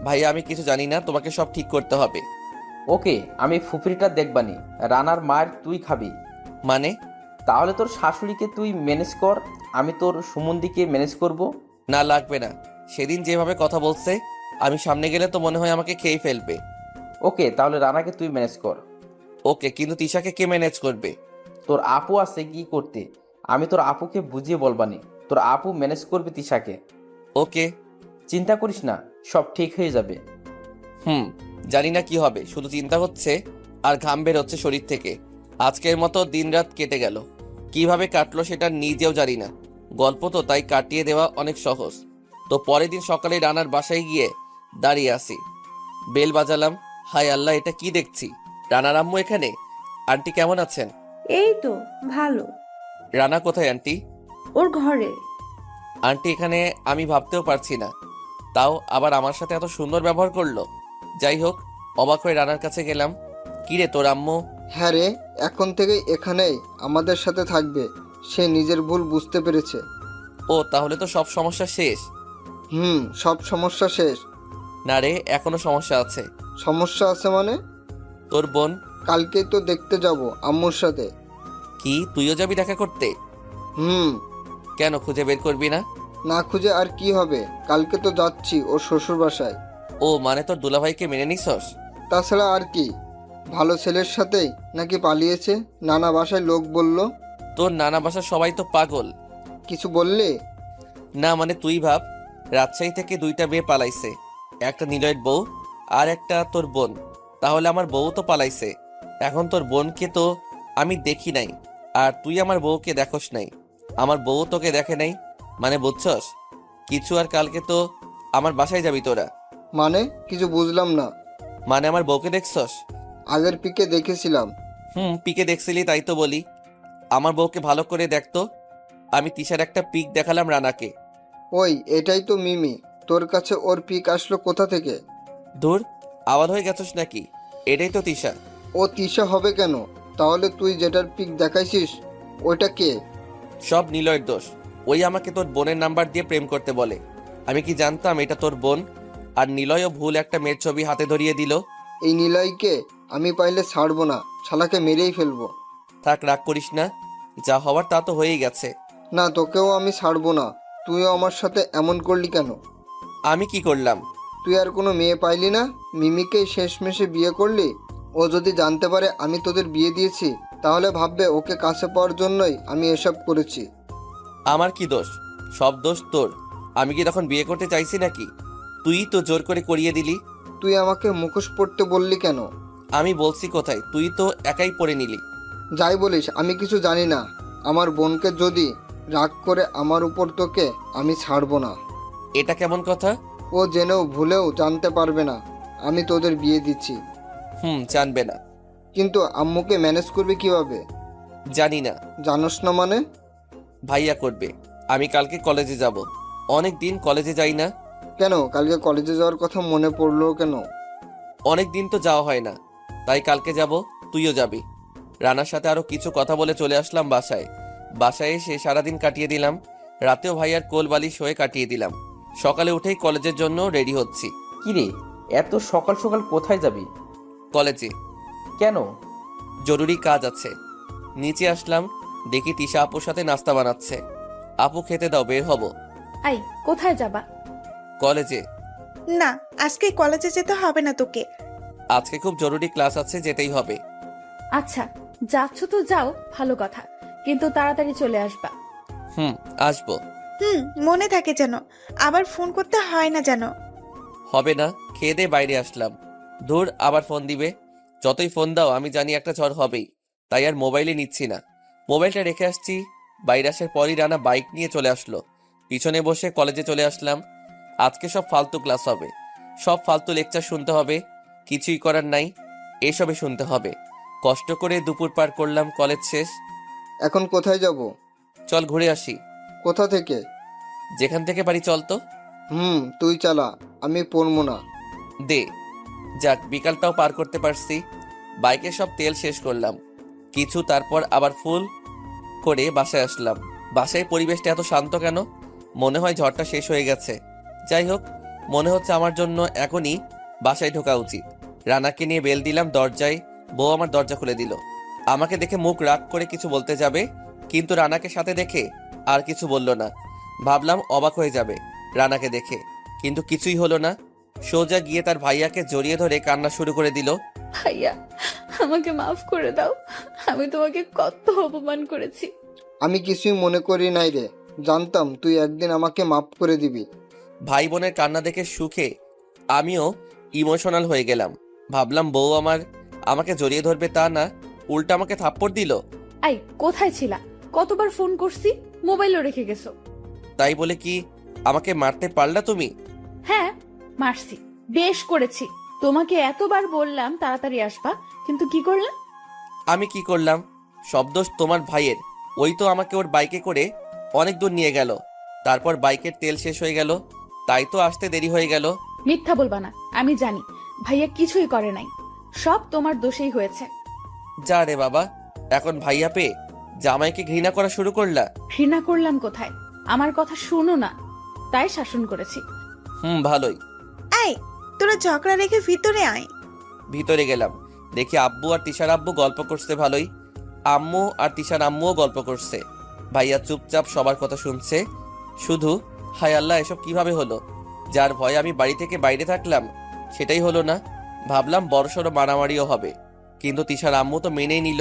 ভাইয়া, আমি কিছু জানি না, তোমাকে সব ঠিক করতে হবে। ওকে, আমি ফুফরিটা দেখবানি, রানার মায়ের তুই খাবি। মানে? তাহলে তোর শাশুড়িকে তুই ম্যানেজ কর, আমি তোর সুমন্দিকে ম্যানেজ করব। না, লাগবে না। সেদিন যেভাবে কথা বলছে, আমি সামনে গেলে তো মনে হয় আমাকে খেয়ে ফেলবে। ওকে, তাহলে রানাকে তুই ম্যানেজ কর। ওকে, কিন্তু তিশাকে কে ম্যানেজ করবে? তোর আপু আছে কি করতে, আমি তোর আপুকে বুঝিয়ে বলবানি। তোর আপু ম্যানেজ করবে তিশাকে। ওকে। চিন্তা করিস না, সব ঠিক হয়ে যাবে। জানি না কি হবে, শুধু চিন্তা হচ্ছে আর ঘাম বের হচ্ছে শরীর থেকে। আজকের মতো দিনরাত কেটে গেল, কিভাবে কাটলো সেটা নিজেও জানি না। গল্প তো তাই কাটিয়ে দেওয়া অনেক সহজ। তো পরের দিন সকালে রানার বাসায় গিয়ে দাঁড়িয়ে আসি। বেল বাজালাম। হায় আল্লাহ, এটা কি দেখছি? রানার আম্মু এখানে। আন্টি কেমন আছেন? এই তো ভালো। রানা কোথায় আন্টি? ওর ঘরে। আন্টি এখানে? আমি ভাবতেও পারছি না, তাও আবার আমার সাথে এত সুন্দর ব্যবহার করলো। যাই হোক, অবাক হয়ে রানার কাছে গেলাম। কিরে, তোর আম্মু? হ্যাঁ রে, এখন থেকে এখানেই আমাদের সাথে থাকবে। সে নিজের ভুল বুঝতে পেরেছে। ও, তাহলে তো সব সমস্যা শেষ। সব সমস্যা শেষ। না রে, এখনো সমস্যা আছে। সমস্যা আছে মানে? তোর বোন? কালকেই তো দেখতে যাব আম্মুর সাথে। কি, তুইও যাবি দেখা করতে? হুম। কেন, খুঁজে বের করবি না? না খুঁজে আর কি হবে, কালকে তো যাচ্ছি ওর শ্বশুর বাসায়। ও মানে তোর দুলাভাইকে মেনে নিছস? তাছাড়া আর কি, ভালো ছেলের সাথেই নাকি পালিয়েছে, নানা বাসায় লোক বলল। তোর নানা বাসার সবাই তো পাগল। কিছু বললে? না মানে তুই ভাব, রাজশাহী থেকে 2টা মেয়ে পালাইছে, একটা নিলয়ের বউ আর একটা তোর বোন। তাহলে আমার বউ তো পালাইছে। এখন তোর বোনকে তো আমি দেখি নাই, আর তুই আমার বউকে দেখোস নাই। আমার বউ তোকে দেখে নাই, মানে বুঝছস কিছু? আর কালকে তো আমার বাসায় যাবি তোরা। মানে কিছু বুঝলাম না। মানে আমার বউকে দেখছস? আগের পিকে দেখেছিলাম। পিকে দেখছিলি তাই তো বলি। আমার বউকে ভালো করে দেখতো। আমি তিশার একটা পিক দেখালাম রানাকে। ওই এটাই তো মিমি, তোর কাছে ওর পিক আসলো কোথা থেকে? দূর, আওয়াজ হয়ে গেছস নাকি? এটাই তো তিশা। ও তিশা হবে কেন? তাহলে তুই যেটার পিক দেখাইছিস ওইটা কে? সব নিলয়ের দোষ। ওই আমাকে তোর বোনের নাম্বার দিয়ে প্রেম করতে বলে। আমি কি জানতাম এটা তোর বোন? আর নিলয়ও ভুল একটা মেয়ের ছবি হাতে ধরিয়ে দিল। এই নিলয়কে আমি পাইলে ছাড়বো না, শালাকে মেরেই ফেলবো। থাক, রাগ করিস না, যা হওয়ার তা তো হয়েই গেছে। না, তোকেও আমি ছাড়বো না। তুইও আমার সাথে এমন করলি কেন? আমি কি করলাম? তুই আর কোনো মেয়ে পাইলি না, মিমিকেই শেষমেশে বিয়ে করলি। ও যদি জানতে পারে আমি তোদের বিয়ে দিয়েছি, তাহলে ভাববে ওকে কাছে পাওয়ার জন্যই আমি এসব করেছি। আমার কি দোষ? সব দোষ তোর। আমি কি তখন বিয়ে করতে চাইছি নাকি? তুই তো জোর করে করিয়ে দিলি। তুই আমাকে মুখোশ পড়তে বললি কেন? আমি বলছি কোথায়, তুই তো একাই পরে নিলি। যাই বলিস, আমি কিছু জানি না। আমার বোনকে যদি রাগ করে আমার উপর, তোকে আমি ছাড়বো না। এটা কেমন কথা? ও জেনেও ভুলেও জানতে পারবে না আমি তোদের বিয়ে দিচ্ছি। জানবে না। কিন্তু আম্মুকে ম্যানেজ করবে কিভাবে? জানি না। জানোস না মানে? ভাইয়া করবে। আমি কালকে কলেজে যাব। অনেক দিন কলেজে যাই না। কেন, কালকে কলেজে যাওয়ার কথা মনে পড়লো কেন? অনেক দিন তো যাওয়া হয় না, তাই কালকে যাব। তুইও যাবি। রানার সাথে আরো কিছু কথা বলে চলে আসলাম বাসায়। বাসায় এসে সারাদিন কাটিয়ে দিলাম। রাতেও ভাইয়ার কোল বালিশ হয়ে কাটিয়ে দিলাম। সকালে উঠেই কলেজের জন্য রেডি হচ্ছি। কি রে, এত সকাল সকাল কোথায় যাবি? কলেজে কেন? জরুরি কাজ আছে। নিচে আসলাম, দেখি তিশা আপুর সাথে নাস্তা বানাচ্ছে। আপু খেতে দাও, বের হব। আই, কোথায় যাবা? কলেজে। না, আজকে কলেজে যেতে হবে না তোকে। আজকে খুব জরুরি ক্লাস আছে, যেতেই হবে। আচ্ছা, যাচ্ছ তো যাও, ভালো কথা, কিন্তু তাড়াতাড়ি চলে আসবা। আসবো। মনে থাকে যেন, আবার ফোন করতে হয় না যেন। হবে না, খেয়ে দিয়ে বাইরে আসলাম। দূর, আবার ফোন দিবে। যতই ফোন দাও আমি জানি একটা ঝড় হবেই, তাই আর মোবাইলে নিচ্ছি না। মোবাইলটা রেখে আসছি। বাইরে আসার পরই রানা বাইক নিয়ে চলে আসলো। পিছনে বসে কলেজে চলে আসলাম। আজকে সব ফালতু ক্লাস হবে, সব ফালতু লেকচার শুনতে হবে। কিছুই করার নাই, এসবে শুনতে হবে। কষ্ট করে দুপুর পার করলাম, কলেজ শেষ। এখন কোথায় যাব? চল ঘুরে আসি। কোথা থেকে? যেখান থেকে পারি চল তো। তুই চালা, আমি পড়বো না। দে। যাক, বিকালটাও পার করতে পারছি। বাইকে সব তেল শেষ করলাম কিছু, তারপর আবার ফুল করে বাসায় আসলাম। বাসায় পরিবেশটা এত শান্ত কেন? মনে হয় ঝড়টা শেষ হয়ে গেছে। যাই হোক, মনে হচ্ছে আমার জন্য এখনই বাসায় ঢোকা উচিত। রানাকে নিয়ে বেল দিলাম দরজায়। বউ আমার দরজা খুলে দিল। আমাকে দেখে মুখ রাগ করে কিছু বলতে যাবে, কিন্তু রানাকে সাথে দেখে আর কিছু বলল না। ভাবলাম অবাক হয়ে যাবে রানাকে দেখে, কিন্তু কিছুই হলো না। সোজা গিয়ে তার ভাইয়াকে জড়িয়ে ধরে কান্না শুরু করে দিল। ভাইয়া, আমাকে মাফ করে দাও, আমি তোমাকে কত অপমান করেছি। আমি কিছুই মনে করি নাই রে, জানতাম তুই একদিন আমাকে মাফ করে দিবি। ভাই বোনের কান্না দেখে সুখে আমিও ইমোশনাল হয়ে গেলাম। ভাবলাম বউ আমাকে জড়িয়ে ধরবে, তা না, উল্টা আমাকে থাপ্পড় দিল। আই, কোথায় ছিলা? কতবার ফোন করছি, মোবাইলও রেখে গেছো। তাই বলে কি আমাকে মারতে পারলা তুমি? হ্যাঁ, মারছি, বেশ করেছি। তোমাকে এতবার বললাম তাড়াতাড়ি আসবা, কিন্তু কি করলে? আমি কি করলাম? সব দোষ তোমার ভাইয়ের। ওই তো আমাকে ওর বাইকে করে অনেক দূর নিয়ে গেল, তারপর বাইকের তেল শেষ হয়ে গেল, তাই তো আসতে দেরি হয়ে গেল। মিথ্যা বলবা না, আমি জানি ভাইয়া কিছুই করে নাই, সব তোমার দোষেই হয়েছে। যা রে বাবা, এখন ভাইয়া পেয়ে জামাইকে ঘৃণা করা শুরু করলা? ঘৃণা করলাম কোথায়? আমার কথা শুনো না, তাই শাসন করেছি। ভালোই। আয়, তোরা ঝগড়া রেখে ভিতরে আয়। ভিতরে গেলাম, দেখি আব্বু আর তিশার আব্বু গল্প করছে ভালোই। আম্মু আর তিশার আম্মুও গল্প করছে। ভাইয়া চুপচাপ সবার কথা শুনছে। শুধু হায় আল্লাহ, এসব কিভাবে হলো? যার ভয়ে আমি বাড়ি থেকে বাইরে থাকলাম সেটাই হলো না। ভাবলাম বড়সড় মারামারিও হবে, কিন্তু তিশার আম্মু তো মেনেই নিল।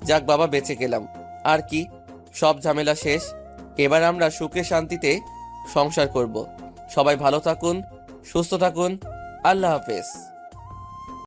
যাক বাবা, বেঁচে গেলাম। আর কি, সব ঝামেলা শেষ। এবার আমরা সুখে শান্তিতে সংসার করব। সবাই ভালো থাকুন, সুস্থ থাকুন। আল্লাহ হাফেজ।